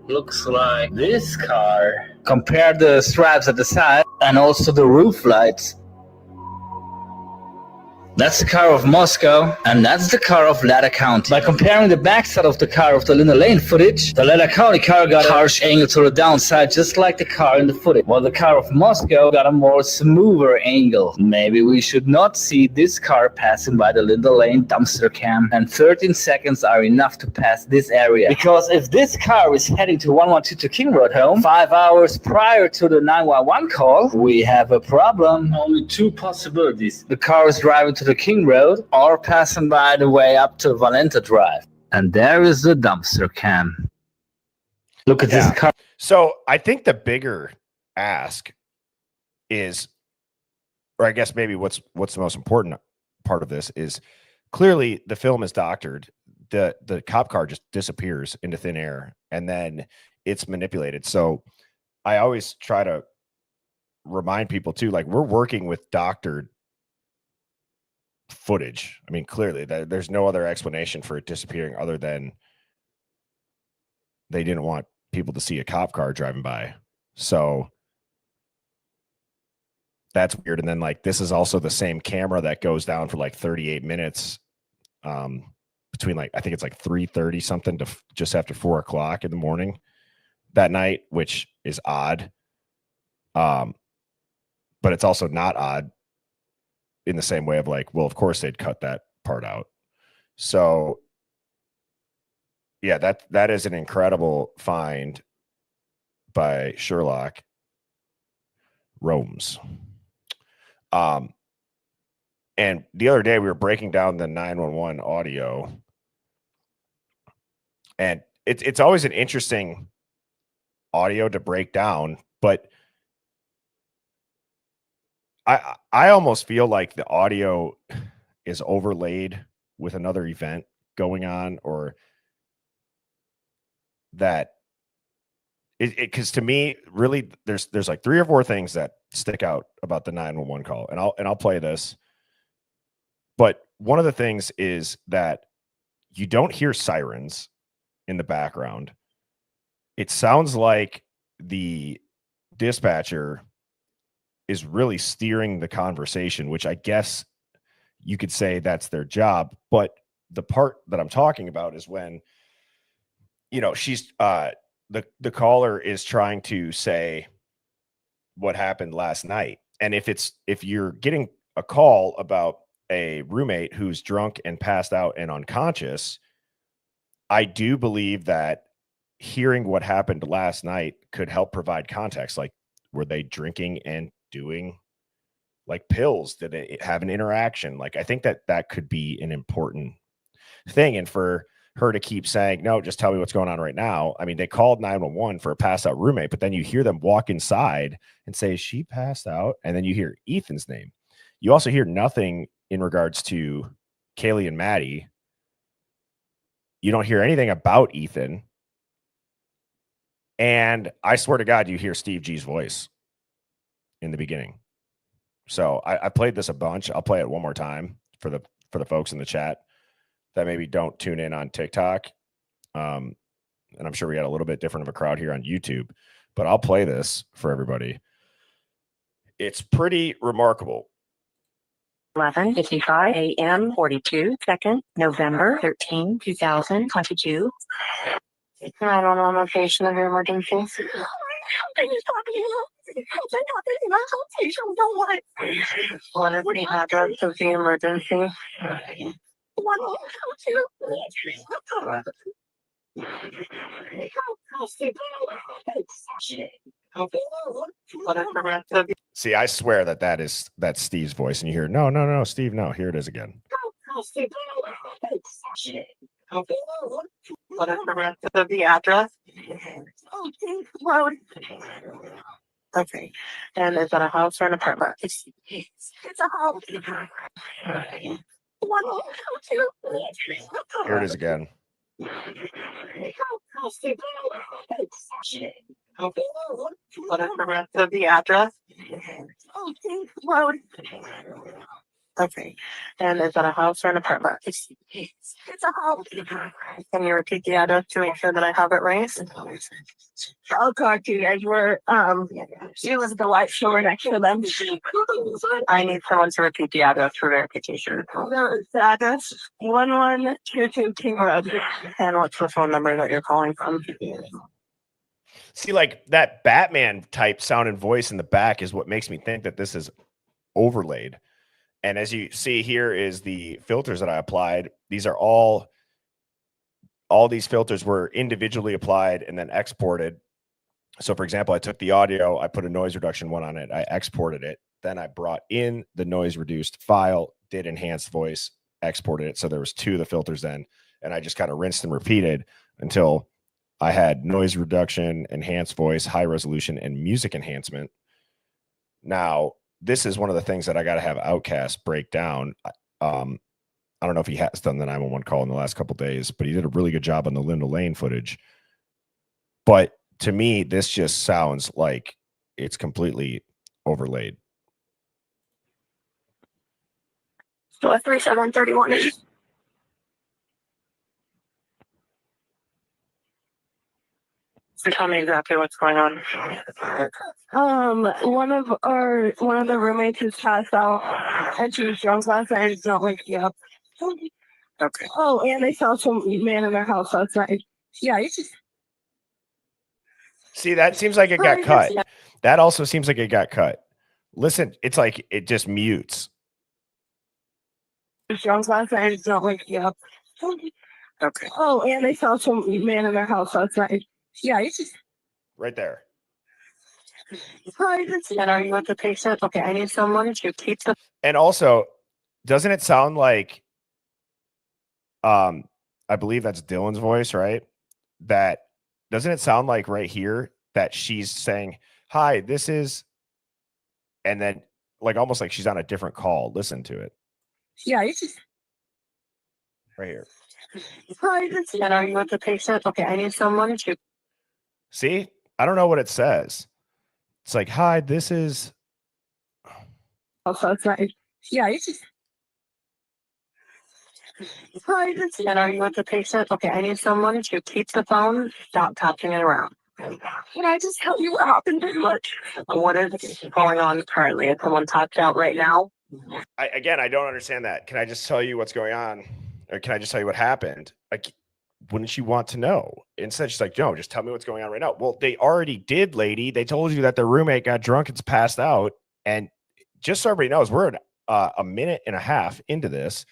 looks like this car. Compare the stripes at the side and also the roof lights. That's the car of Moscow, and that's the car of Latta County. By comparing the backside of the car of the Linda Lane footage, the Latta County car got a harsh angle to the downside, just like the car in the footage, while the car of Moscow got a more smoother angle. Maybe we should not see this car passing by the Linda Lane dumpster cam, and 13 seconds are enough to pass this area. Because if this car is heading to 1122 King Road home 5 hours prior to the 911 call, we have a problem. Only two possibilities. The car is driving to the King Road or passing by the way up to Valenta Drive. And there is the dumpster cam. Look at this car. So I think the bigger ask is, or I guess maybe what's the most important part of this is, clearly the film is doctored. The cop car just disappears into thin air and then it's manipulated. So I always try to remind people too, like, we're working with doctored footage. I mean, clearly there's no other explanation for it disappearing other than they didn't want people to see a cop car driving by. So that's weird. And then, like, this is also the same camera that goes down for like 38 minutes between, like, I think it's like 3:30 something to just after 4 o'clock in the morning that night, which is odd. But it's also not odd in the same way of, like, well, of course they'd cut that part out. So yeah, that is an incredible find by Sherlock Romes. And the other day we were breaking down the 911 audio, and it's always an interesting audio to break down, but I almost feel like the audio is overlaid with another event going on, or that because to me, really, there's like 3 or 4 things that stick out about the 911 call, and I'll play this. But one of the things is that you don't hear sirens in the background. It sounds like the dispatcher is really steering the conversation, which I guess you could say that's their job. But the part that I'm talking about is when, you know, she's the caller is trying to say what happened last night. And if you're getting a call about a roommate who's drunk and passed out and unconscious, I do believe that hearing what happened last night could help provide context. Like, were they drinking and doing like pills? Did it have an interaction? Like, I think that could be an important thing. And for her to keep saying, no, just tell me what's going on right now. I mean, they called 911 for a passed out roommate, but then you hear them walk inside and say, she passed out. And then you hear Ethan's name. You also hear nothing in regards to Kaylee and Maddie. You don't hear anything about Ethan. And I swear to God, you hear Steve G's voice in the beginning. So I played this a bunch. I'll play it one more time for the folks in the chat that maybe don't tune in on TikTok. And I'm sure we got a little bit different of a crowd here on YouTube, but I'll play this for everybody. It's pretty remarkable. 11:55 a.m. 42 seconds, November 13, 2022. I don't know location of your emergency. What is the address of the emergency? See, I swear that's Steve's voice, and you hear no, Steve, no. Here it is again. What is the rest of the address? Road. Okay. And is that a house or an apartment? It's a house. Here it is again. What is the rest of the address? Road. Okay. And is that a house or an apartment? It's a house. Can you repeat the address to make sure that I have it right? I'll talk to you guys. She was the white store next to them. I need someone to repeat the address for verification. The address 1122 King Road. And what's the phone number that you're calling from? See, like that Batman type sound and voice in the back is what makes me think that this is overlaid. And as you see here is the filters that I applied. These are all these filters were individually applied and then exported. So for example, I took the audio, I put a noise reduction one on it, I exported it. Then I brought in the noise reduced file, did enhanced voice, exported it. So there was 2 of the filters then, and I just kind of rinsed and repeated until I had noise reduction, enhanced voice, high resolution, and music enhancement. Now, this is one of the things that I got to have Outcast break down. I don't know if he has done the 911 call in the last couple of days, but he did a really good job on the Linda Lane footage. But to me, this just sounds like it's completely overlaid. So a 3731. So tell me exactly what's going on. One of the roommates has passed out, and she was drunk last night. It's not waking up. Okay. Oh, and they saw some man in their house outside. Yeah, you just see that seems like it got cut. That also seems like it got cut. Listen, it's like it just mutes. It's drunk last night. It's not waking up. Okay. Oh, and they saw some man in their house outside. Yeah, you just right there. And are you with the patient? Okay, I need someone to keep the. And also, doesn't it sound like, I believe that's Dylan's voice, right? That doesn't it sound like right here that she's saying, "Hi, this is," and then like almost like she's on a different call. Listen to it. Yeah, you just right here. And are you with the patient? Okay, I need someone to. See, I don't know what it says. It's like, "Hi, this is." Also, it's right. Yeah, you just. And are you with the patient? Okay, I need someone to keep the phone, stop touching it around. Can I just tell you what happened pretty much? What is going on currently? Is someone tapped out right now? I don't understand that. Can I just tell you what's going on? Or can I just tell you what happened? Like, wouldn't you want to know? Instead, she's like, no, just tell me what's going on right now. Well, they already did, lady. They told you that their roommate got drunk and passed out. And just so everybody knows, we're a minute and a half into this.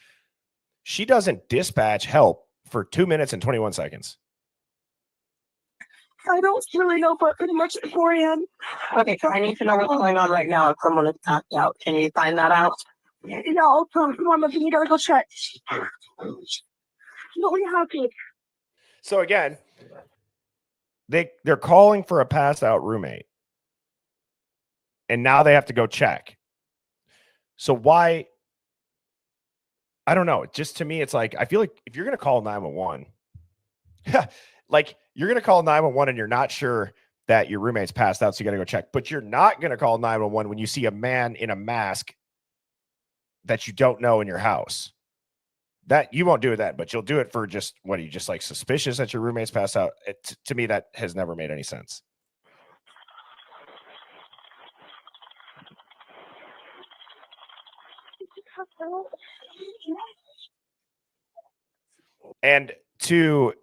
She doesn't dispatch help for 2 minutes and 21 seconds. I don't really know, but pretty much beforehand. Okay, so I need to know what's going on right now if someone is passed out. Can you find that out? Yeah, come on, we gotta go check. No, we have to. So again, they're calling for a passed out roommate. And now they have to go check. So why? I don't know. Just to me, it's like, I feel like if you're going to call 911, like You're going to call 911 and you're not sure that your roommate's passed out, so you got to go check. But you're not going to call 911 when you see a man in a mask that you don't know in your house. That you won't do that, but you'll do it for just what are you just like suspicious that your roommate's passed out? To me, that has never made any sense. And to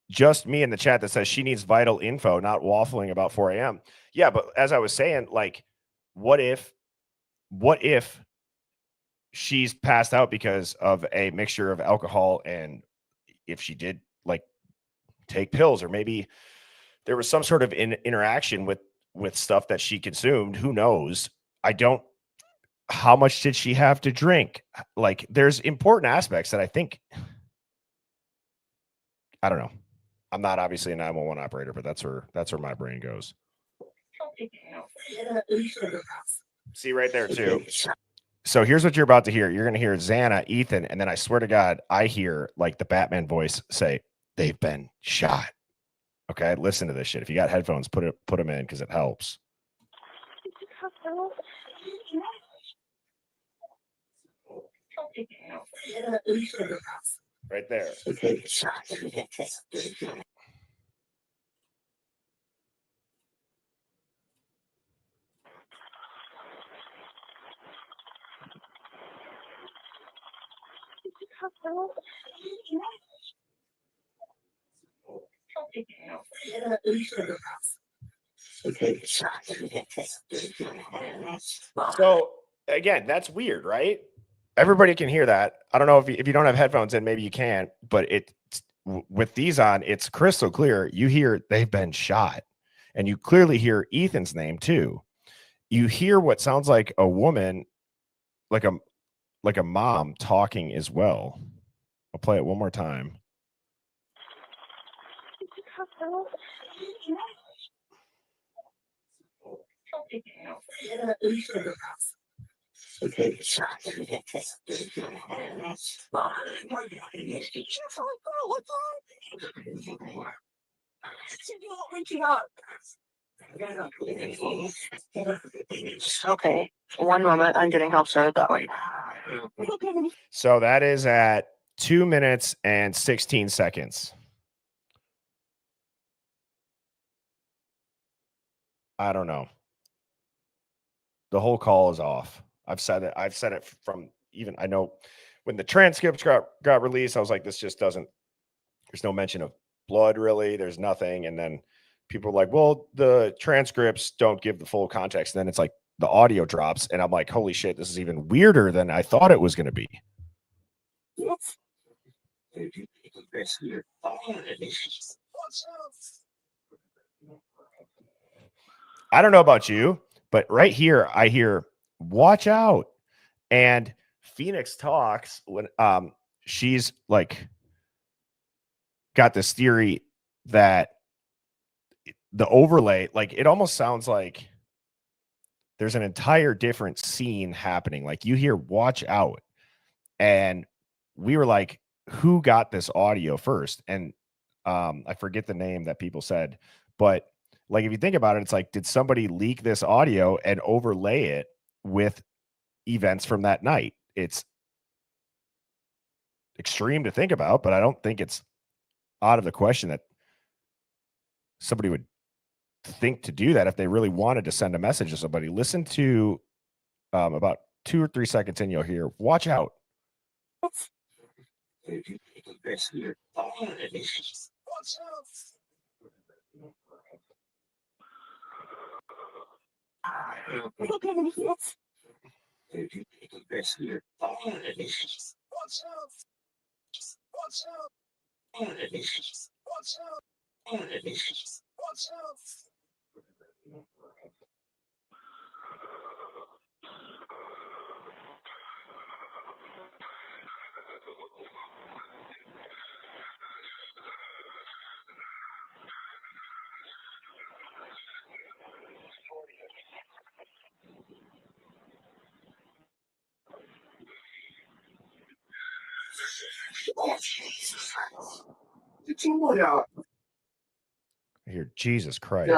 just me in the chat that says she needs vital info, not waffling about 4 a.m. Yeah, but as I was saying, like, what if she's passed out because of a mixture of alcohol, and if she did like take pills, or maybe there was some sort of interaction with stuff that she consumed? Who knows? How much did she have to drink? Like, there's important aspects that I think, I don't know. I'm not obviously a 911 operator, but that's where my brain goes. See right there too. So here's what you're about to hear. You're going to hear Xana, Ethan, and then I swear to God, I hear like the Batman voice say, "They've been shot." Okay, listen to this shit. If you got headphones, put them in because it helps. Right there. So again, that's weird, right? Everybody can hear that. I don't know if you don't have headphones in, maybe you can, but with these on, it's crystal clear. You hear they've been shot, and you clearly hear Ethan's name too. You hear what sounds like a woman, like a mom talking as well. I'll play it one more time. Okay, one moment. I'm getting help started that way. So that is at 2 minutes and 16 seconds. I don't know. The whole call is off. I've said it from even, I know when the transcripts got released, I was like, this just doesn't, there's no mention of blood really. There's nothing. And then people are like, well, the transcripts don't give the full context. And then it's like the audio drops and I'm like, holy shit, this is even weirder than I thought it was going to be. I don't know about you, but right here, I hear watch out. And Phoenix talks when she's like got this theory that the overlay, like it almost sounds like there's an entire different scene happening. Like you hear watch out. And we were like, who got this audio first? And I forget the name that people said, but like if you think about it, it's like, did somebody leak this audio and overlay it with events from that night? It's extreme to think about, but I don't think it's out of the question that somebody would think to do that if they really wanted to send a message to somebody. Listen to about 2 or 3 seconds in, you'll hear watch out. I hear Jesus Christ.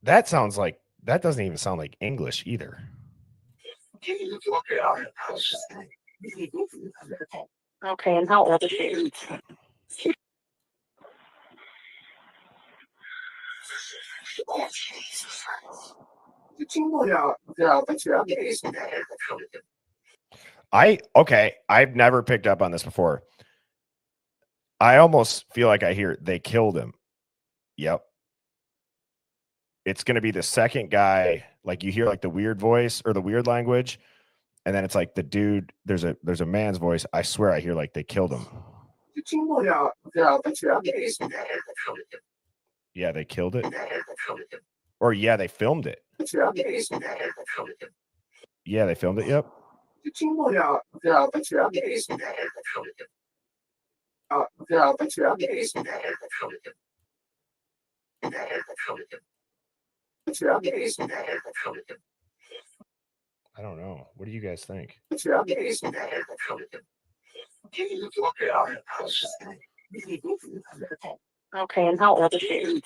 That sounds like, that doesn't even sound like English either. Okay, and how old is she? I've never picked up on this before. I almost feel like I hear they killed him. Yep. It's going to be the second guy, like you hear like the weird voice or the weird language, and then it's like the dude, there's a man's voice. I swear I hear like they killed him. Yeah, they killed it. Or yeah, they filmed it. Yeah, they filmed it. Yep. I don't know. What do you guys think? Okay, and how old is she?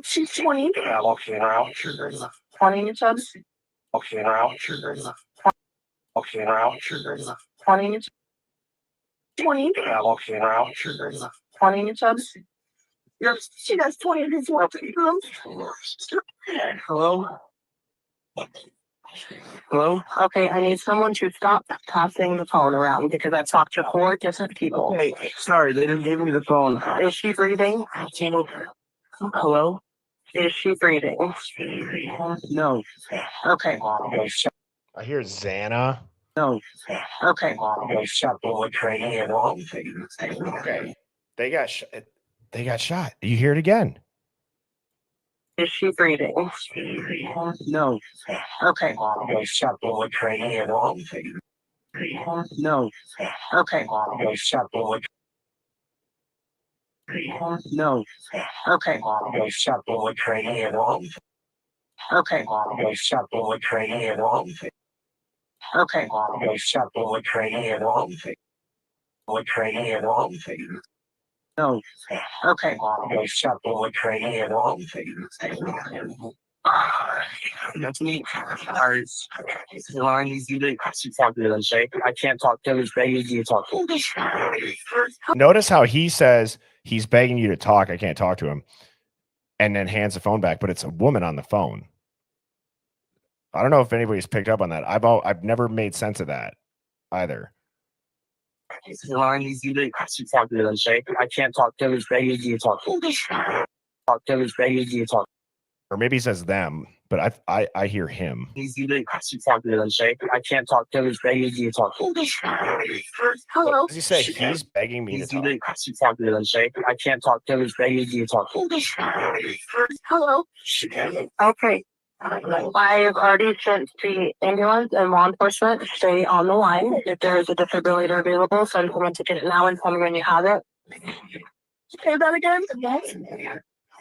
She's 20. 20, you said? 20. 20. 20, you said? Yes, she does 20 as well. Hello? Hello? Okay, I need someone to stop tossing the phone around because I've talked to 4 different people. Okay, sorry, they didn't give me the phone. Is she breathing? Hello? Is she breathing? No. Okay. I hear Xana. No. Okay. Okay. They got shot. They got shot. You hear it again. Is she breathing? No. Okay. No. Okay. No. Okay. Okay. Okay. No. Okay. That's me. Lauren, you didn't talk to them, say. I can't talk to him. He's begging you to talk to him. Notice how he says he's begging you to talk. I can't talk to him. And then hands the phone back, but it's a woman on the phone. I don't know if anybody's picked up on that. I've never made sense of that either. Lauren, you didn't talk to them, say. I can't talk to him. He's begging you to talk to him. Talk to him. He's begging you to talk. Or maybe he says them, but I hear him. You didn't talk to them, say. I can't talk to him. He's begging you to talk to him. Hello. What does he say? He's begging me to talk. You didn't talk to them, say. I can't talk to him. He's begging you to talk to him. Hello. Okay. I've already sent the ambulance and law enforcement. Stay on the line. If there is a defibrillator available, send someone to get it now and tell me when you have it. Say that again? Yes.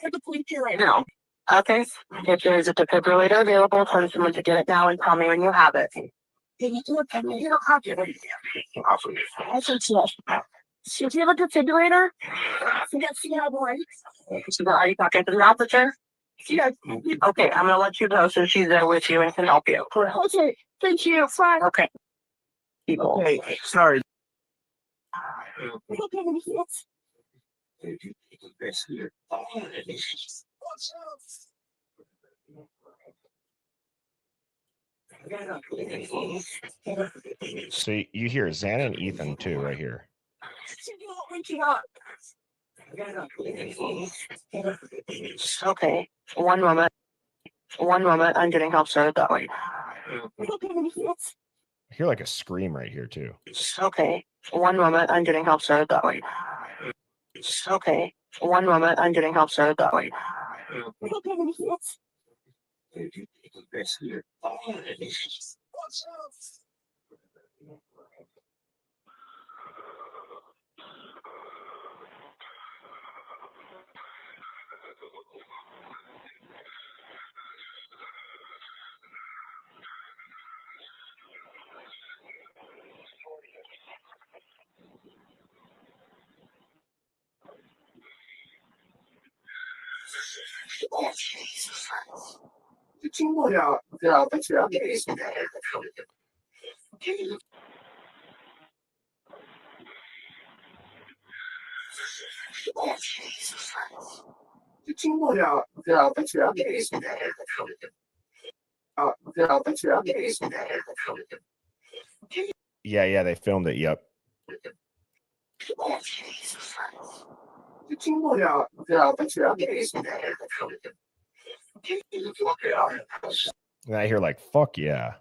I the police here right now. Okay. If there is a defibrillator available, send someone to get it now and tell me when you have it. You don't have it. I said yes. If you have a defibrillator, yes, you have one. So are you talking to the officer? Yeah. Okay, I'm gonna let you go so she's there with you and can help you. Okay, thank you. Fine. Okay. People. Okay, sorry. See, you hear Xana and Ethan too, right here. Okay, one moment. One moment. I'm getting help started that way. I hear like a scream right here too. Okay, one moment. I'm getting help started that way. Okay, one moment. I'm getting help started that way. Yeah, they filmed it. Yep. And I hear like, fuck yeah.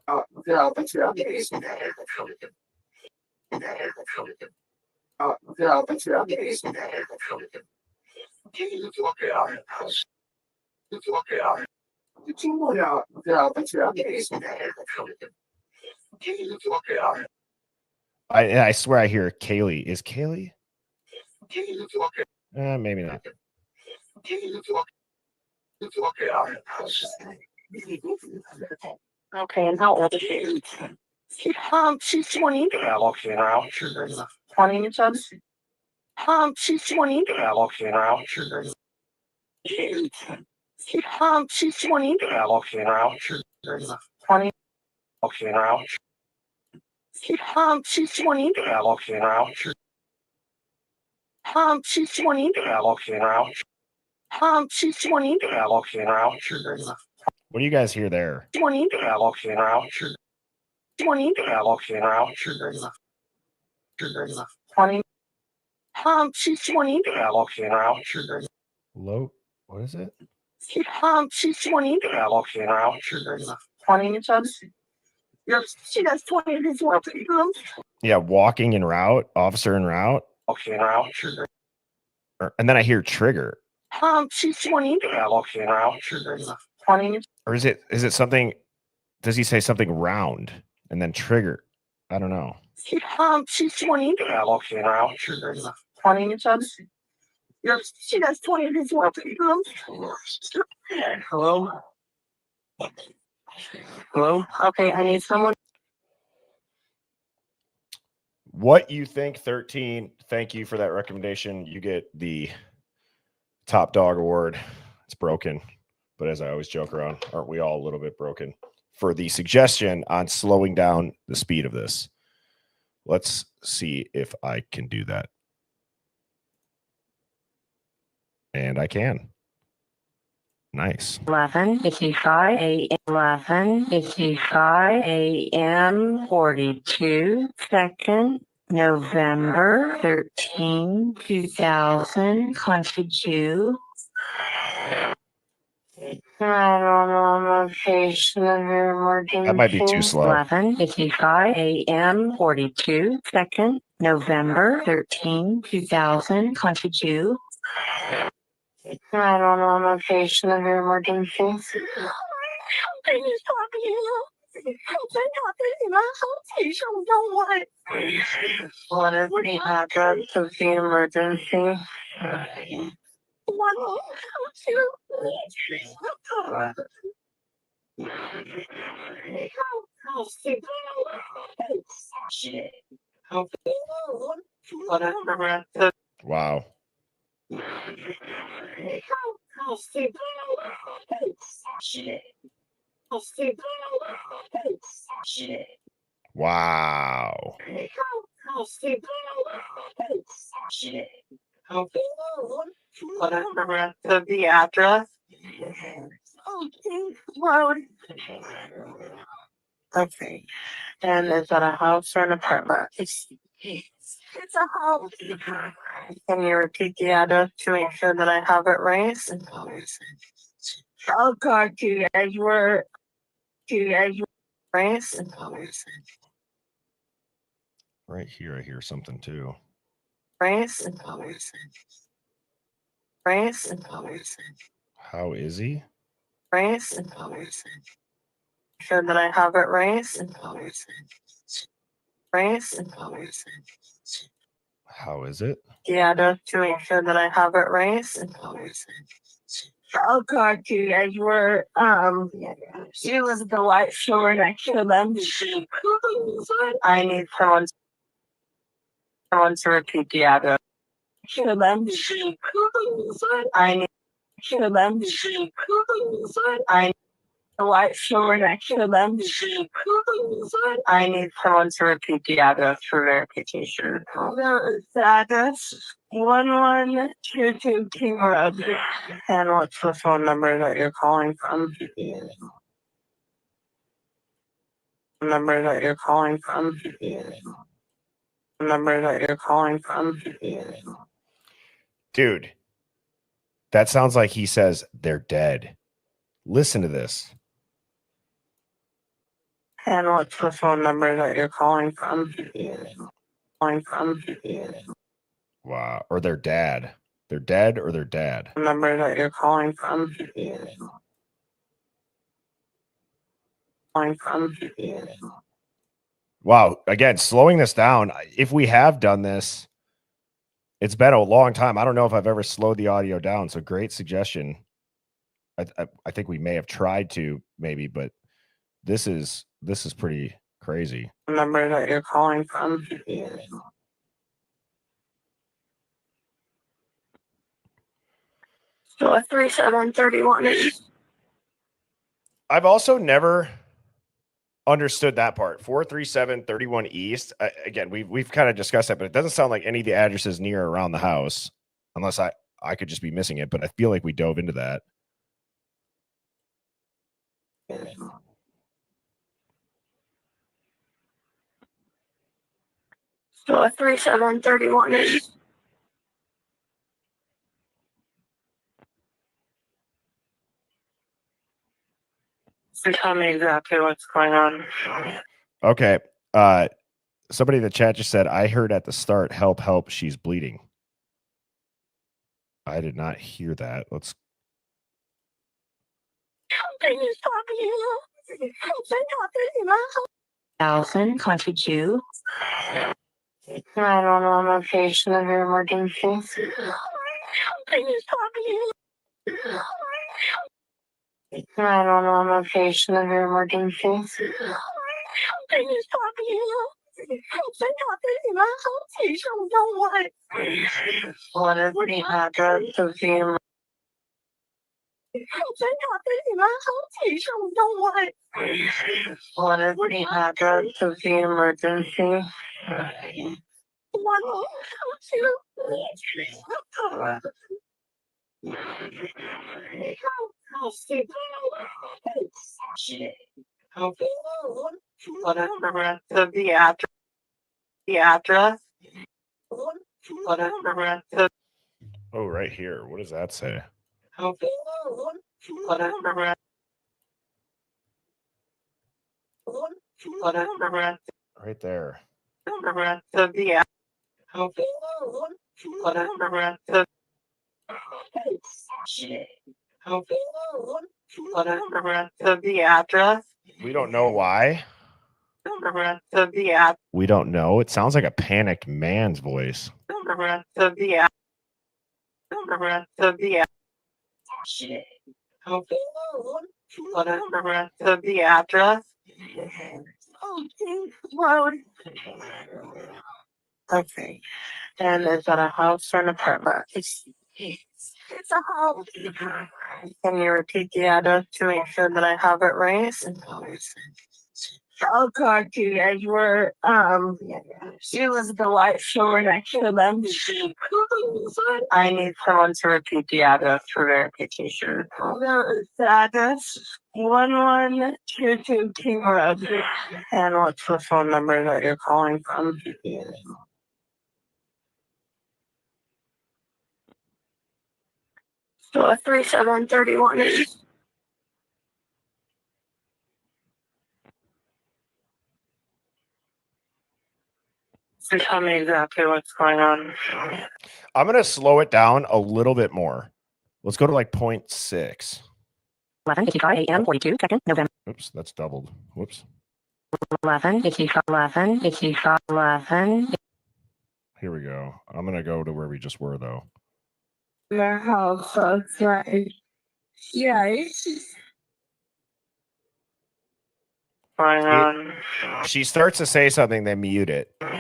I swear I hear Kaylee. Is Kaylee? Maybe not. Okay, and how old is she? She's 20. 20, you said? She's 20. She's 20. 20. She's 20. She's 20. She's 20. What do you guys hear there? 20. 20. 20. She's 20. Low. What is it? She's 20. 20, you said? She does 20 as well. Yeah, walking en route, officer en route. And then I hear trigger. She's 20. 20. Or is it something? Does he say something round and then trigger? I don't know. She's 20. 20, you said? She does 20 as well. Hello? Hello? Okay, I need someone. What you think, 13? Thank you for that recommendation. You get the top dog award. It's broken, but as I always joke around, aren't we all a little bit broken? For the suggestion on slowing down the speed of this. Let's see if I can do that. And I can. Nice. 11:55 a.m. 11:55 a.m. 42 second. November 13, 2022. That might be too slow. 11:55 a.m. 42 second. November 13, 2022. Location of your emergency. What is the address of the emergency? Wow. Wow. Of the address. Road. Okay. And is that a house or an apartment? It's a house. Can you repeat the address to make sure that I have it right? I'll talk to you guys. We're right? Right here, I hear something too. Right? Right? How is he? Right? Sure that I have it right? Right? How is it? The address to make sure that I have it right? I'll talk to you guys where she was the white shower next to them. I need someone to repeat the address to them. I need to them. I need the white shower next to them. I need someone to repeat the address for verification. The address 1122 King Road. And what's the phone number that you're calling from? Number that you're calling from. Number that you're calling from. Dude, that sounds like he says they're dead. Listen to this. And what's the phone number that you're calling from? Wow. Or their dad. They're dead or their dad. Number that you're calling from. Wow. Again, slowing this down. If we have done this, it's been a long time. I don't know if I've ever slowed the audio down. So great suggestion. I think we may have tried to maybe, but this is pretty crazy. Number that you're calling from. So 3731. I've also never understood that part. 43731 East. Again, we've kind of discussed that, but it doesn't sound like any of the addresses near or around the house, unless I could just be missing it. But I feel like we dove into that. So 3731. So tell me exactly what's going on. Okay. Somebody in the chat just said, I heard at the start, help, help, she's bleeding. I did not hear that. Let's. Allison, 22. 911 location of your emergency. 911 location of your emergency. What is the address of the emergency? What is the address of the emergency? What is the rest of the address? The address? What is the rest of? Oh, right here. What does that say? What is the rest? What is the rest? Right there. The rest of the address. What is the rest of? What is the rest of the address? We don't know why. The rest of the address. We don't know. It sounds like a panicked man's voice. The rest of the address. The rest of the address. What is the rest of the address? Road. Okay. And is that a house or an apartment? It's a house. Can you repeat the address to make sure that I have it right? I'll talk to you guys where she was the white shower next to them. I need someone to repeat the address for verification. The address 1122 King Road. And what's the phone number that you're calling from? So 3731. So tell me exactly what's going on. I'm going to slow it down a little bit more. Let's go to like 0.6. 11:55 a.m. 42 seconds, November. Oops, that's doubled. Whoops. 11:11. Here we go. I'm going to go to where we just were, though. Your house, that's right. She starts to say something, they mute it. One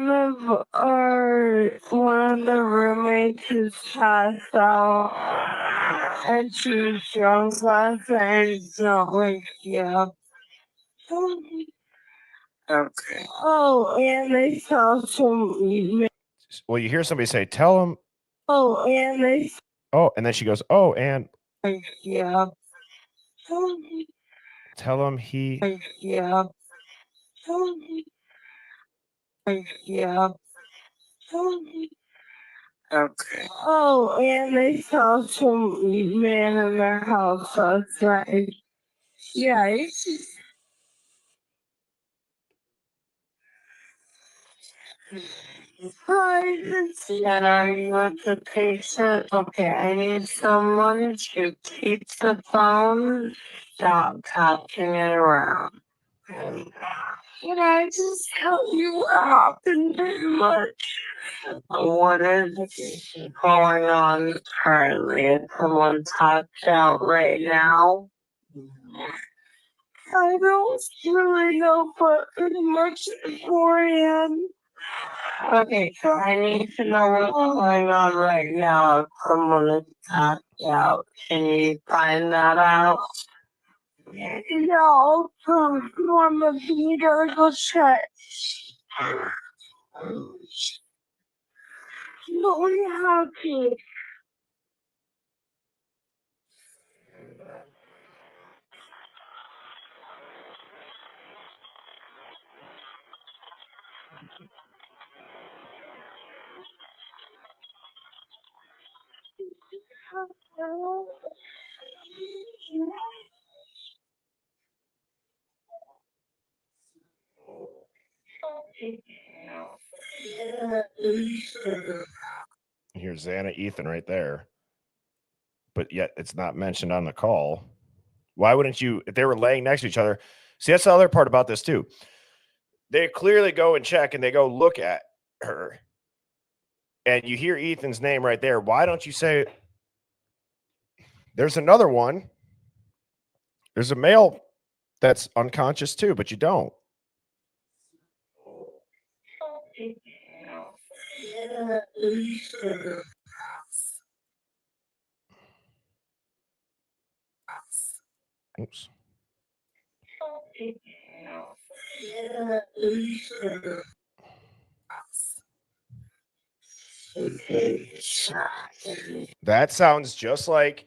of the roommates is passed out, and she's drunk last night. It's not like Okay. Oh, and they saw some. Well, you hear somebody say, "Tell him." Oh, and they. Oh, and then she goes, "Oh, and Yeah. tell him he." Yeah. Yeah. Okay. Oh, and they saw some man in their house last night. Yeah. Hi, and are you at the patient? Okay, I need someone to keep the phone, stop touching it around. Can I just help you out and pretty much? What is going on currently? Is someone touched out right now? I don't really know, but pretty much 4 a.m. Okay, so I need to know what's going on right now. If someone is passed out, can you find that out? No, Norma, you gotta go check. But we have to. Here's Xana, Ethan right there, but yet it's not mentioned on the call. Why wouldn't you? If they were laying next to each other, see, that's the other part about this too. They clearly go and check, and they go look at her, and you hear Ethan's name right there. Why don't you say, "There's another one. There's a male that's unconscious too," but you don't. Oops. That sounds just like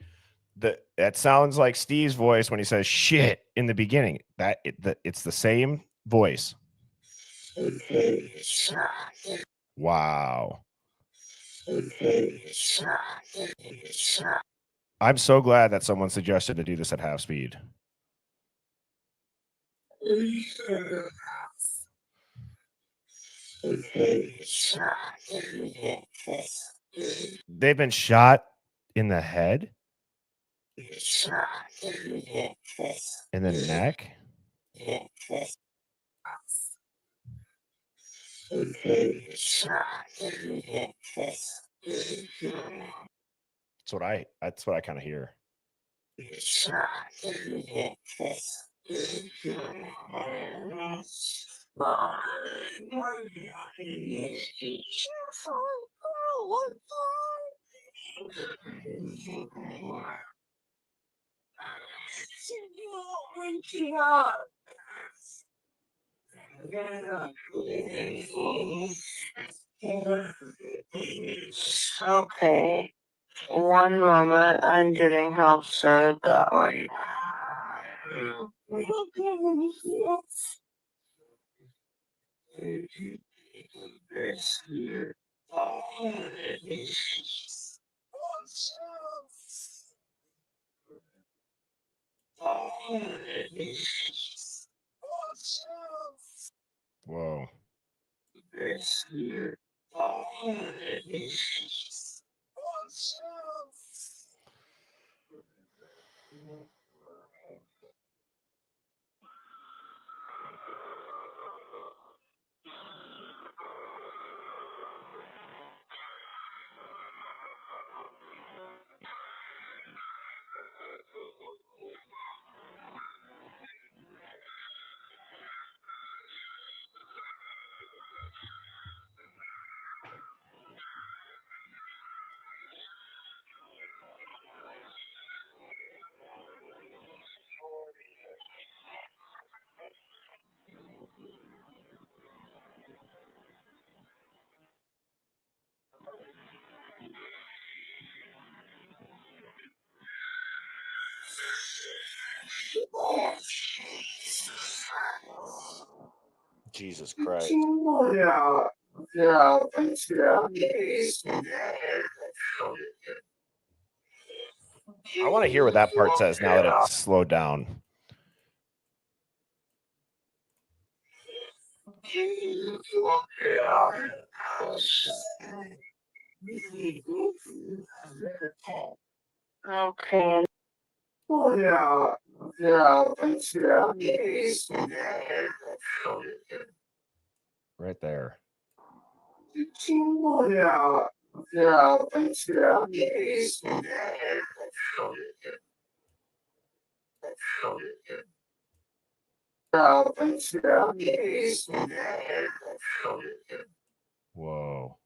that sounds like Steve's voice when he says shit in the beginning. It's the same voice. Wow. I'm so glad that someone suggested to do this at half speed. They've been shot in the head, in the neck. That's what I kind of hear. Okay. One moment, I'm getting help started that way. Whoa. Jesus Christ. I want to hear what that part says now that it's slowed down. Okay. Right there. Whoa.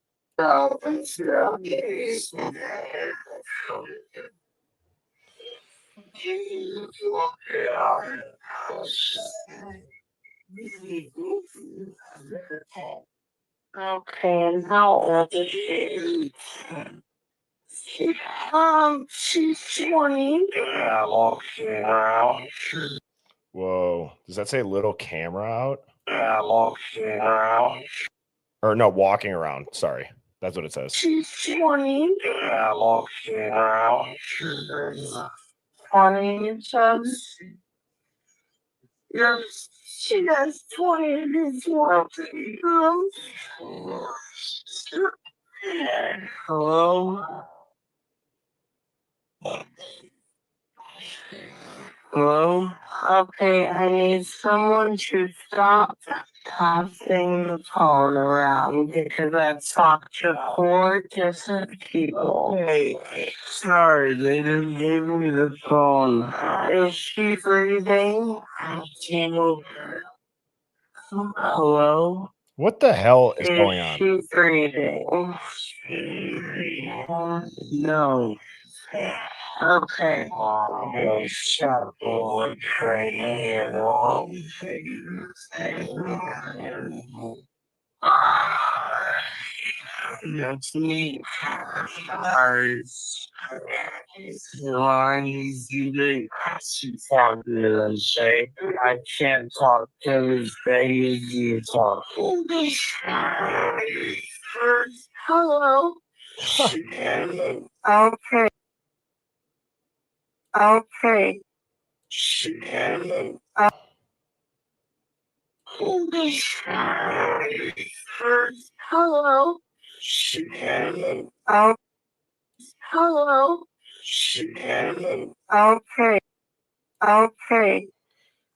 Okay, and how old is she? She's 20. Whoa. Does that say little camera out? Or no, walking around. Sorry. That's what it says. She's 20. 20, says. Yes, she does 20 as well. Hello? Hello? Okay, I need someone to stop tossing the phone around because I've talked to 4 different people. Hey, sorry, they didn't give me the phone. Is she breathing? Hello? What the hell is going Is on? she breathing? No. Okay. That's me. I can't talk to this baby. You talk. Hello. Okay. Okay. Hello. Hello. Okay. Okay.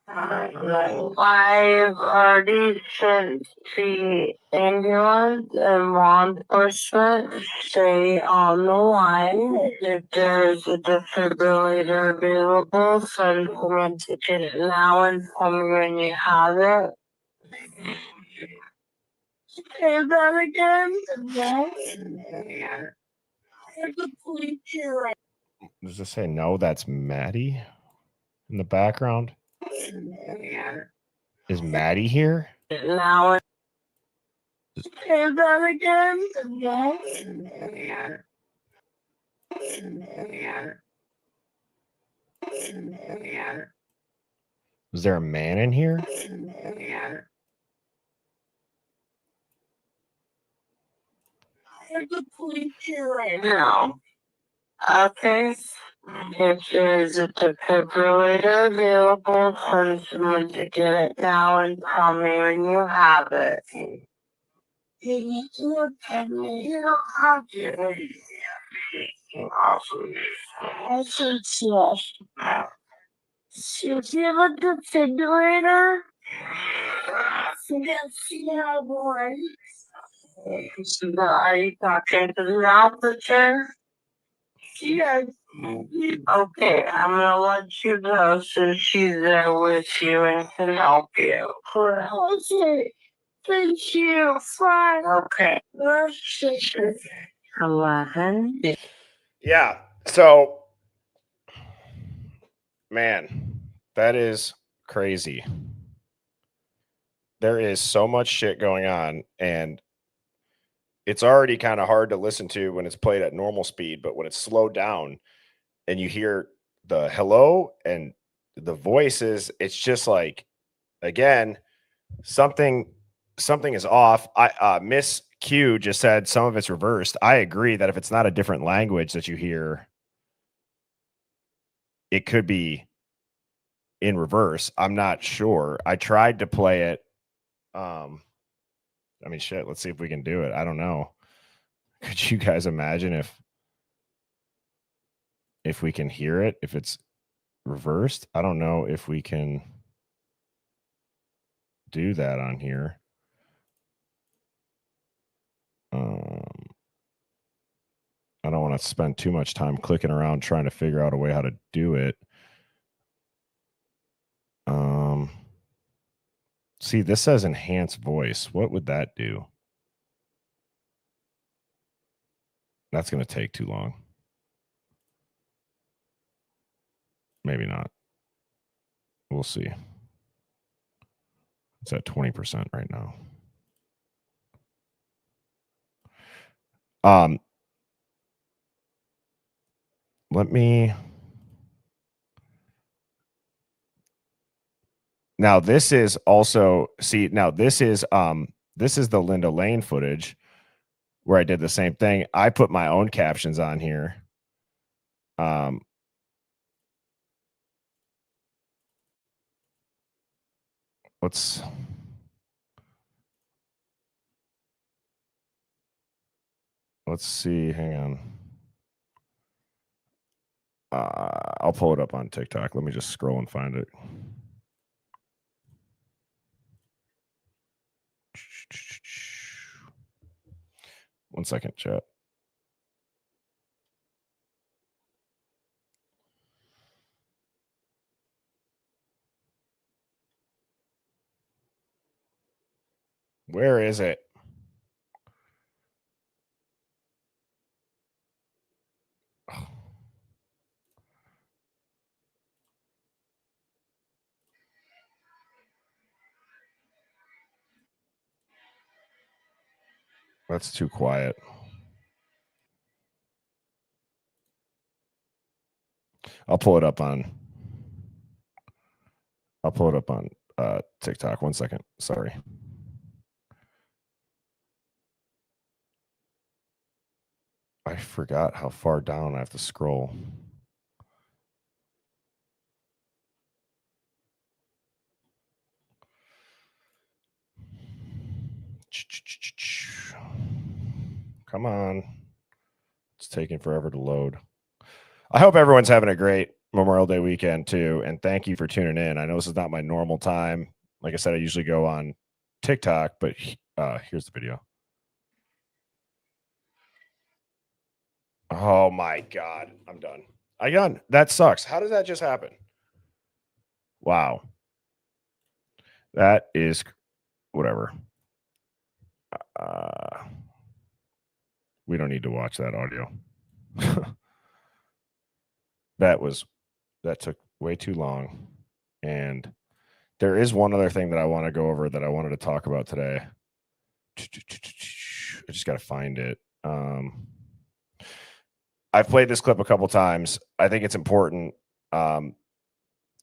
I've already sent the ambulance and law enforcement. Stay on the line. If there's a defibrillator available, send someone to get it now and tell me when you have it. Say that again. Does this say no? That's Maddie in the background. Is Maddie here? Now, say that again. Is there a man in here? No. Okay. If there's a defibrillator available, send someone to get it now and tell me when you have it. You need to look at me. You don't have to. Also, should you have a defibrillator? Yes, you have one. Are you talking to the officer? Yes. Okay, I'm gonna let you go since she's there with you and can help you. Okay. Thank you. Fine. Okay. 11. Yeah. So, man, that is crazy. There is so much shit going on, and it's already kind of hard to listen to when it's played at normal speed, but when it's slowed down and you hear the hello and the voices, it's just like, again, something something is off. Miss Q just said some of it's reversed. I agree that if it's not a different language that you hear, it could be in reverse. I'm not sure. I tried to play it. I mean, shit, let's see if we can do it. I don't know. Could you guys imagine if we can hear it, if it's reversed? I don't know if we can do that on here. I don't want to spend too much time clicking around trying to figure out a way how to do it. See, this says enhance voice. What would that do? That's going to take too long. Maybe not. We'll see. It's at 20% right now. Let me. Now this is also, see, now this is the Linda Lane footage where I did the same thing. I put my own captions on here. Let's see. Hang on. I'll pull it up on TikTok. Let me just scroll and find it. One second, chat. Where is it? That's too quiet. I'll pull it up on TikTok. One second. Sorry. I forgot how far down I have to scroll. Come on. It's taking forever to load. I hope everyone's having a great Memorial Day weekend too. And thank you for tuning in. I know this is not my normal time. Like I said, I usually go on TikTok, but here's the video. Oh my God. I'm done. That sucks. How does that just happen? Wow. That is whatever. We don't need to watch that audio. That took way too long. And there is one other thing that I want to go over that I wanted to talk about today. I just got to find it. I've played this clip a couple times. I think it's important to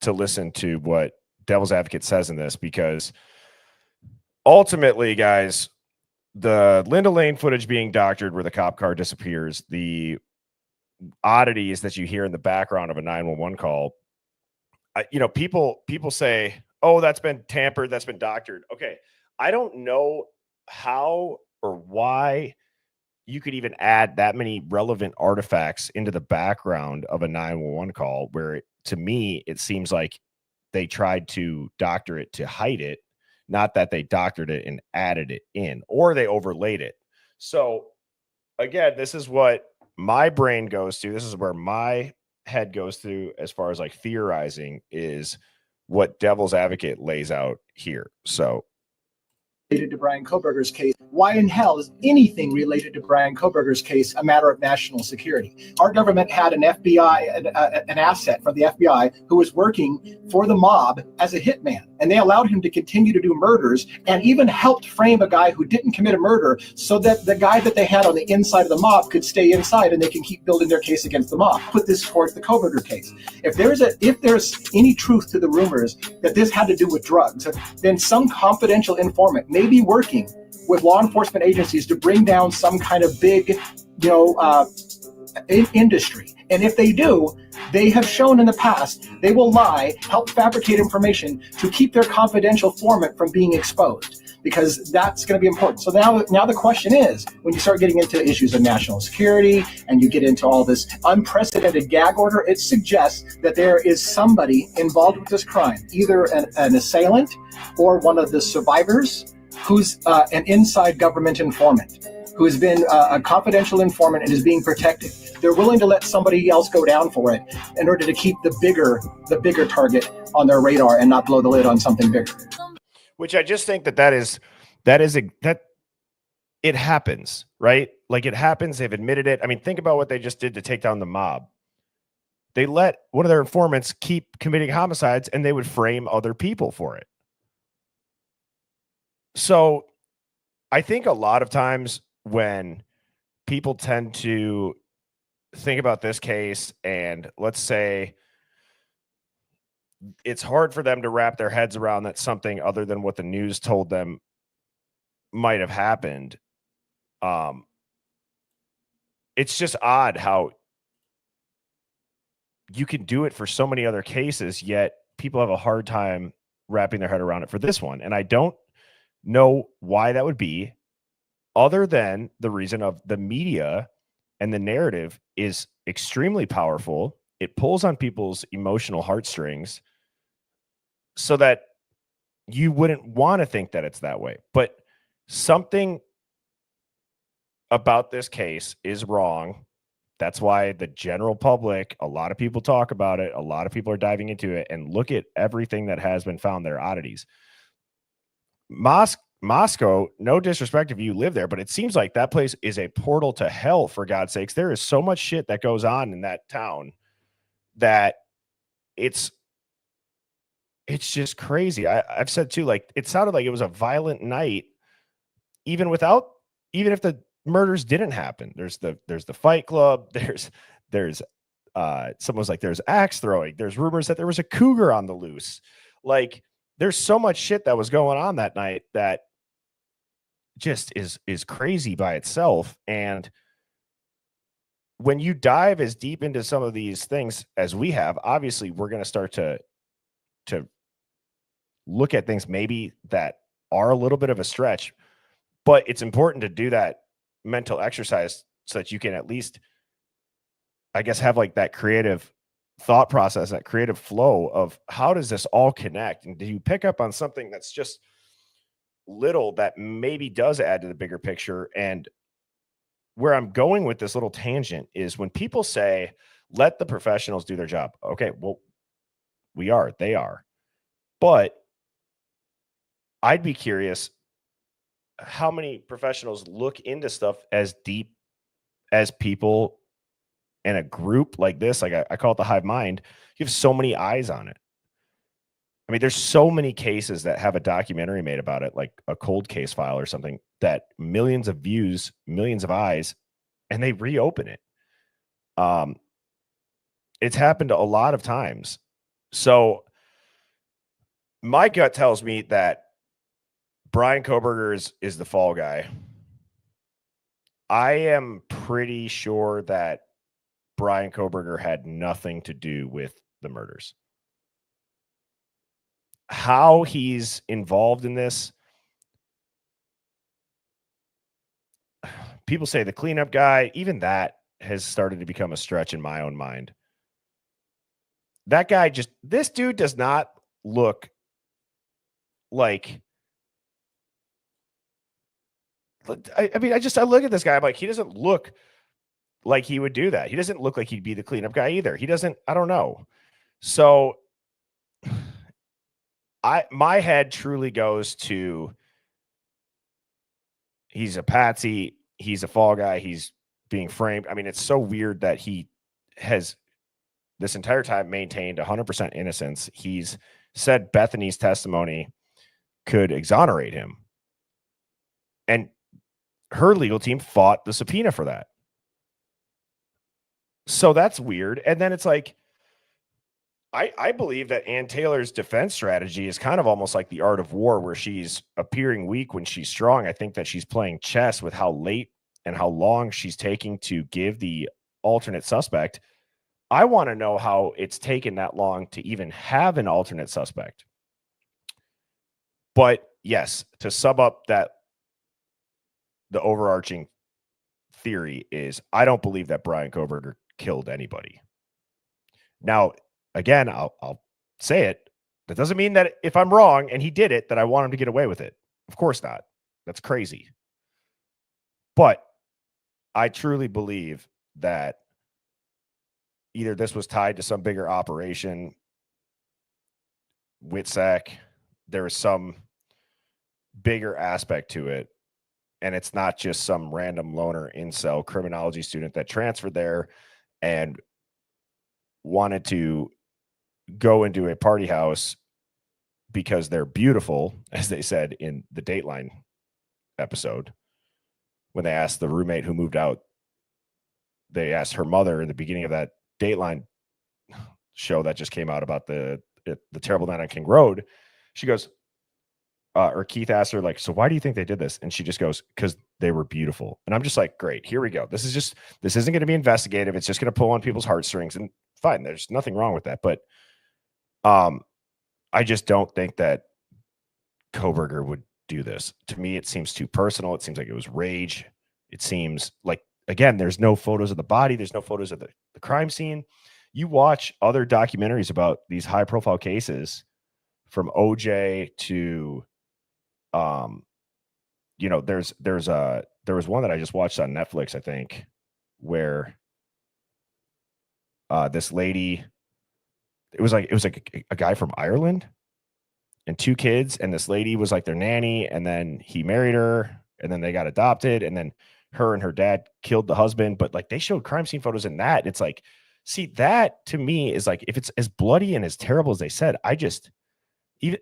listen to what Devil's Advocate says in this, because ultimately, guys, the Linda Lane footage being doctored where the cop car disappears, the oddities that you hear in the background of a 911 call, people say, oh, that's been tampered, that's been doctored. Okay, I don't know how or why you could even add that many relevant artifacts into the background of a 911 call, where to me, it seems like they tried to doctor it to hide it, not that they doctored it and added it in, or they overlaid it. So again, this is what my brain goes to. This is where my head goes through as far as like theorizing, is what Devil's Advocate lays out here. So related to Brian Kohberger's case. Why in hell is anything related to Brian Kohberger's case a matter of national security? Our government had an FBI, an asset from the FBI who was working for the mob as a hitman, and they allowed him to continue to do murders and even helped frame a guy who didn't commit a murder so that the guy that they had on the inside of the mob could stay inside and they can keep building their case against the mob. Put this towards the Kohberger case. If there's any truth to the rumors that this had to do with drugs, then some confidential informant may may be working with law enforcement agencies to bring down some kind of big, industry. And if they do, they have shown in the past they will lie, help fabricate information to keep their confidential informant from being exposed, because that's going to be important. So now the question is, when you start getting into issues of national security and you get into all this unprecedented gag order, it suggests that there is somebody involved with this crime, either an assailant or one of the survivors who's an inside government informant, who has been a confidential informant and is being protected. They're willing to let somebody else go down for it in order to keep the bigger target on their radar and not blow the lid on something bigger. Which I just think that it happens, right? Like, it happens. They've admitted it. I mean, think about what they just did to take down the mob. They let one of their informants keep committing homicides, and they would frame other people for it. So I think a lot of times when people tend to think about this case, and let's say it's hard for them to wrap their heads around that something other than what the news told them might have happened. It's just odd how you can do it for so many other cases, yet people have a hard time wrapping their head around it for this one. And I don't know why that would be, other than the reason of the media and the narrative is extremely powerful. It pulls on people's emotional heartstrings so that you wouldn't want to think that it's that way. But something about this case is wrong. That's why the general public, a lot of people talk about it. A lot of people are diving into it and look at everything that has been found. There are oddities. Moscow, no disrespect if you live there, but it seems like that place is a portal to hell, for God's sakes. There is so much shit that goes on in that town that it's just crazy. I've said too, like, it sounded like it was a violent night, even if the murders didn't happen. There's the fight club. There's someone's like, there's axe throwing. There's rumors that there was a cougar on the loose. Like, there's so much shit that was going on that night that just is crazy by itself. And when you dive as deep into some of these things as we have, obviously we're going to start to look at things maybe that are a little bit of a stretch, but it's important to do that mental exercise so that you can at least, I guess, have like that creative thought process, that creative flow of how does this all connect? And do you pick up on something that's just little that maybe does add to the bigger picture? And where I'm going with this little tangent is when people say, let the professionals do their job. Okay, well, they are. But I'd be curious how many professionals look into stuff as deep as people in a group like this. Like I call it the hive mind. You have so many eyes on it. I mean, there's so many cases that have a documentary made about it, like a cold case file or something, that millions of views, millions of eyes, and they reopen it. It's happened a lot of times. So my gut tells me that Bryan Kohberger is the fall guy. I am pretty sure that Bryan Kohberger had nothing to do with the murders. How he's involved in this, people say the cleanup guy, even that has started to become a stretch in my own mind. That guy this dude does not look like, I look at this guy, I'm like, he doesn't look like he would do that. He doesn't look like he'd be the cleanup guy either. He doesn't, I don't know. So my head truly goes to, he's a patsy, he's a fall guy, he's being framed. I mean, it's so weird that he has this entire time maintained 100% innocence. He's said Bethany's testimony could exonerate him. And her legal team fought the subpoena for that. So that's weird. And then it's like, I believe that Ann Taylor's defense strategy is kind of almost like the art of war, where she's appearing weak when she's strong. I think that she's playing chess with how late and how long she's taking to give the alternate suspect. I want to know how it's taken that long to even have an alternate suspect. But yes, to sum up that, the overarching theory is I don't believe that Brian Kohberger killed anybody. Now, again, I'll say it. That doesn't mean that if I'm wrong and he did it, that I want him to get away with it. Of course not. That's crazy. But I truly believe that either this was tied to some bigger operation, WITSEC, there is some bigger aspect to it. And it's not just some random loner incel criminology student that transferred there and wanted to go into a party house because they're beautiful, as they said in the Dateline episode. When they asked the roommate who moved out, they asked her mother in the beginning of that Dateline show that just came out about the terrible night on King Road. She goes, or Keith asked her, like, so why do you think they did this? And she just goes, because they were beautiful. And I'm just like, great, here we go. This isn't going to be investigative. It's just going to pull on people's heartstrings, and fine. There's nothing wrong with that. But I just don't think that Kohberger would do this. To me, it seems too personal. It seems like it was rage. It seems like, again, there's no photos of the body. There's no photos of the crime scene. You watch other documentaries about these high profile cases, from OJ to, you know, there was one that I just watched on Netflix, I think, where this lady, it was like a guy from Ireland and 2 kids, and this lady was like their nanny, and then he married her, and then they got adopted, and then her and her dad killed the husband. But like, they showed crime scene photos in that. It's like, see, that to me is like, if it's as bloody and as terrible as they said, I just, even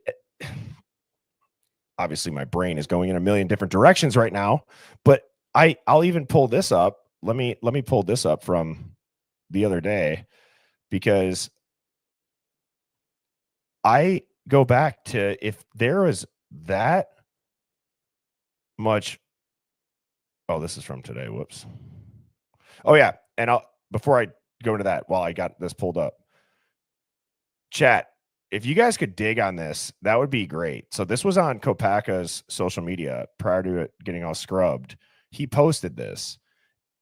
obviously my brain is going in a million different directions right now, but I'll even pull this up. Let me pull this up from the other day, because I go back to, if there was that much. Oh, this is from today. Whoops. Oh yeah. And before I go into that, while I got this pulled up, chat, if you guys could dig on this, that would be great. So this was on Kopaka's social media prior to it getting all scrubbed. He posted this.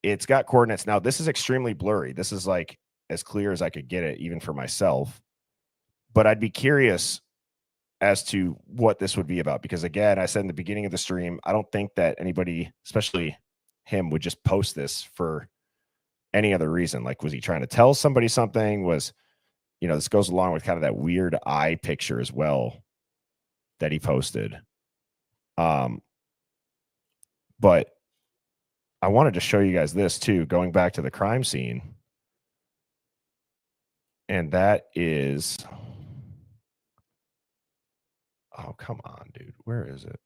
It's got coordinates. Now, this is extremely blurry. This is like as clear as I could get it, even for myself. But I'd be curious as to what this would be about. Because again, I said in the beginning of the stream, I don't think that anybody, especially him, would just post this for any other reason. Like, was he trying to tell somebody something? Was, you know, this goes along with kind of that weird eye picture as well that he posted. But I wanted to show you guys this too, going back to the crime scene. And that is, oh, come on, dude. Where is it?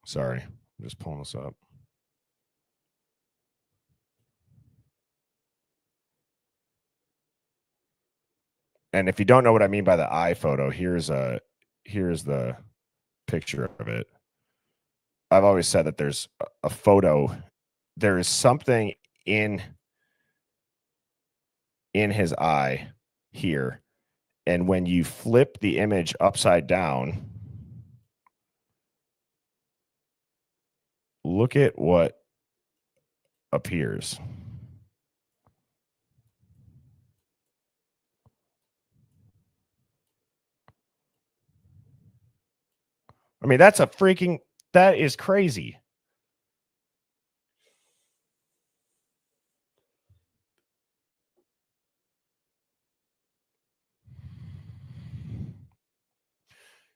Sorry, I'm just pulling this up. And if you don't know what I mean by the eye photo, here's the picture of it. I've always said that there's a photo. There is something in his eye here. And when you flip the image upside down, look at what appears. I mean, that is crazy.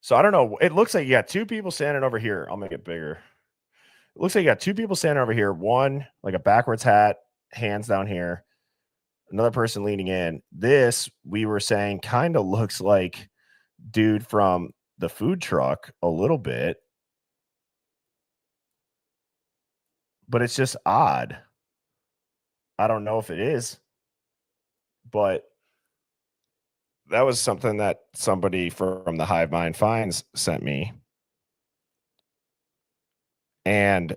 So I don't know. It looks like you got 2 people standing over here. I'll make it bigger. It looks like you got 2 people standing over here. One, like a backwards hat, hands down here. Another person leaning in. This, we were saying, kind of looks like dude from the food truck a little bit, but it's just odd. I don't know if it is, but that was something that somebody from the Hive Mind Finds sent me. And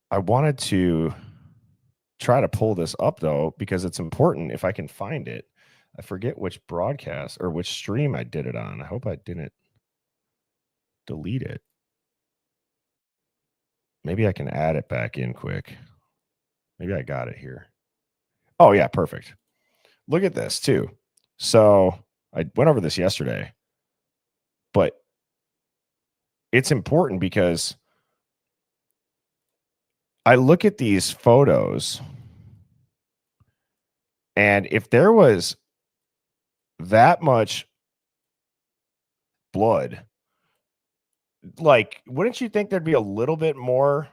I wanted to try to pull this up, though, because it's important if I can find it. I forget which broadcast or which stream I did it on. I hope I didn't delete it. Maybe I can add it back in quick. Maybe I got it here. Oh, yeah, perfect. Look at this, too. So I went over this yesterday, but it's important because I look at these photos, and if there was that much blood, like, wouldn't you think there'd be a little bit more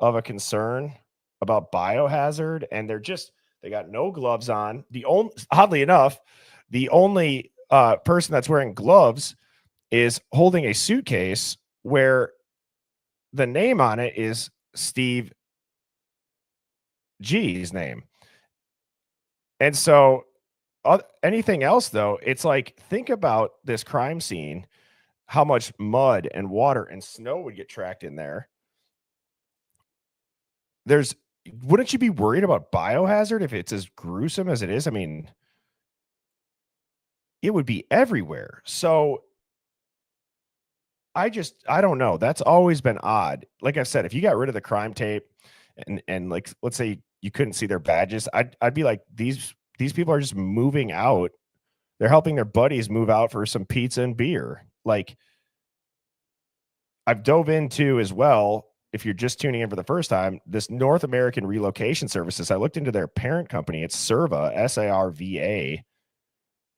of a concern about biohazard? And they got no gloves on. Oddly enough, the only person that's wearing gloves is holding a suitcase where the name on it is Steve G's name. And so anything else, though, it's like, think about this crime scene, how much mud and water and snow would get tracked in there. Wouldn't you be worried about biohazard if it's as gruesome as it is? I mean, it would be everywhere. So I don't know. That's always been odd. Like I said, if you got rid of the crime tape and like, let's say you couldn't see their badges, I'd be like, these people are just moving out. They're helping their buddies move out for some pizza and beer. Like, I've dove into as well, if you're just tuning in for the first time, this North American Relocation Services. I looked into their parent company. It's SARVA, SARVA.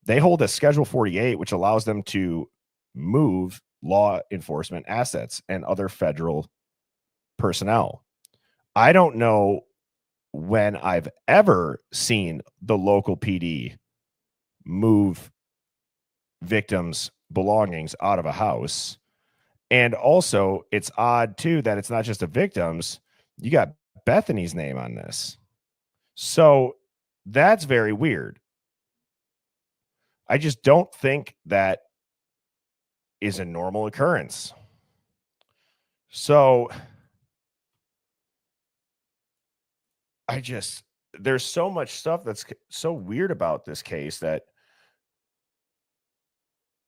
They hold a Schedule 48, which allows them to move law enforcement assets and other federal personnel. I don't know when I've ever seen the local PD move victims' belongings out of a house. And also, it's odd, too, that it's not just the victims. You got Bethany's name on this. So that's very weird. I just don't think that is a normal occurrence. So there's so much stuff that's so weird about this case that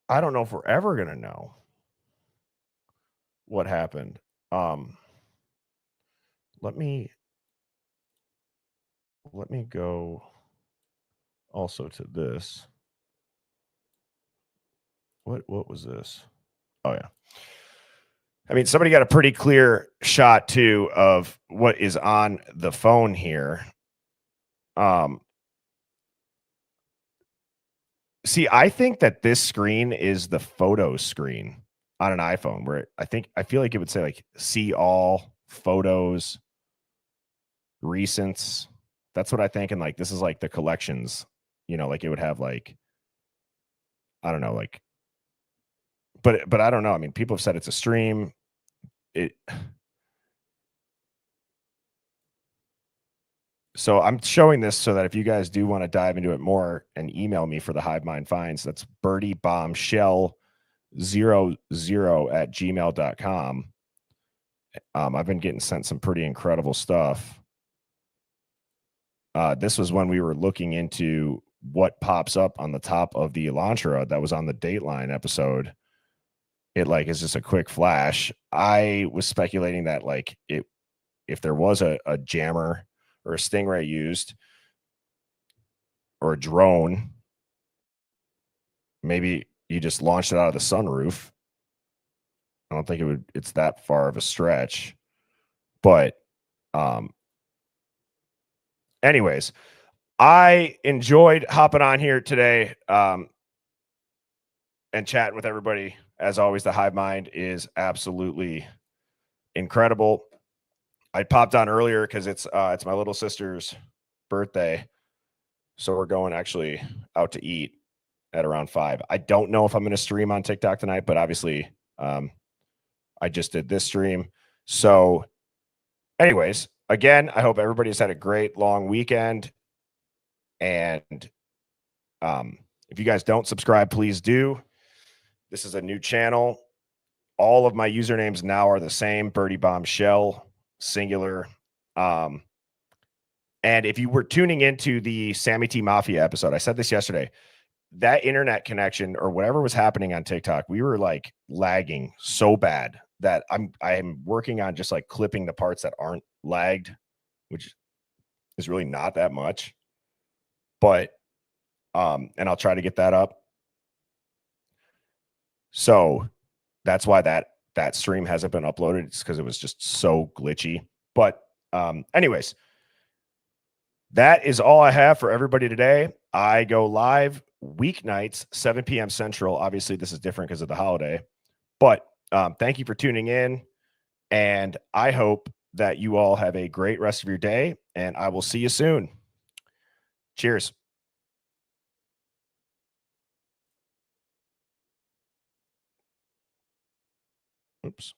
I don't know if we're ever going to know what happened. Let me go also to this. What was this? Oh, yeah. I mean, somebody got a pretty clear shot, too, of what is on the phone here. See, I think that this screen is the photo screen on an iPhone, where I feel like it would say, like, see all photos, recents. That's what I think. And, like, this is like the collections, like it would have, like, I don't know, like, but I don't know. I mean, people have said it's a stream. So I'm showing this so that if you guys do want to dive into it more and email me for the Hive Mind Finds, that's birdie-bombshell00@gmail.com. I've been getting sent some pretty incredible stuff. This was when we were looking into what pops up on the top of the Elantra that was on the Dateline episode. It like is just a quick flash. I was speculating that like if there was a jammer or a Stingray used or a drone, maybe you just launched it out of the sunroof. I don't think it's that far of a stretch, but anyways, I enjoyed hopping on here today and chatting with everybody. As always, the Hive Mind is absolutely incredible. I popped on earlier because it's my little sister's birthday. So we're going actually out to eat at around 5. I don't know if I'm going to stream on TikTok tonight, but obviously I just did this stream. So anyways, again, I hope everybody's had a great long weekend. And if you guys don't subscribe, please do. This is a new channel. All of my usernames now are the same: Birdie Bombshell, singular. And if you were tuning into the Sammy T Mafia episode, I said this yesterday, that internet connection or whatever was happening on TikTok, we were like lagging so bad that I'm working on just like clipping the parts that aren't lagged, which is really not that much. But and I'll try to get that up. So that's why that stream hasn't been uploaded. It's because it was just so glitchy. But anyways, that is all I have for everybody today. I go live weeknights, 7 p.m. Central. Obviously, this is different because of the holiday. But thank you for tuning in. And I hope that you all have a great rest of your day. And I will see you soon. Cheers. Oops.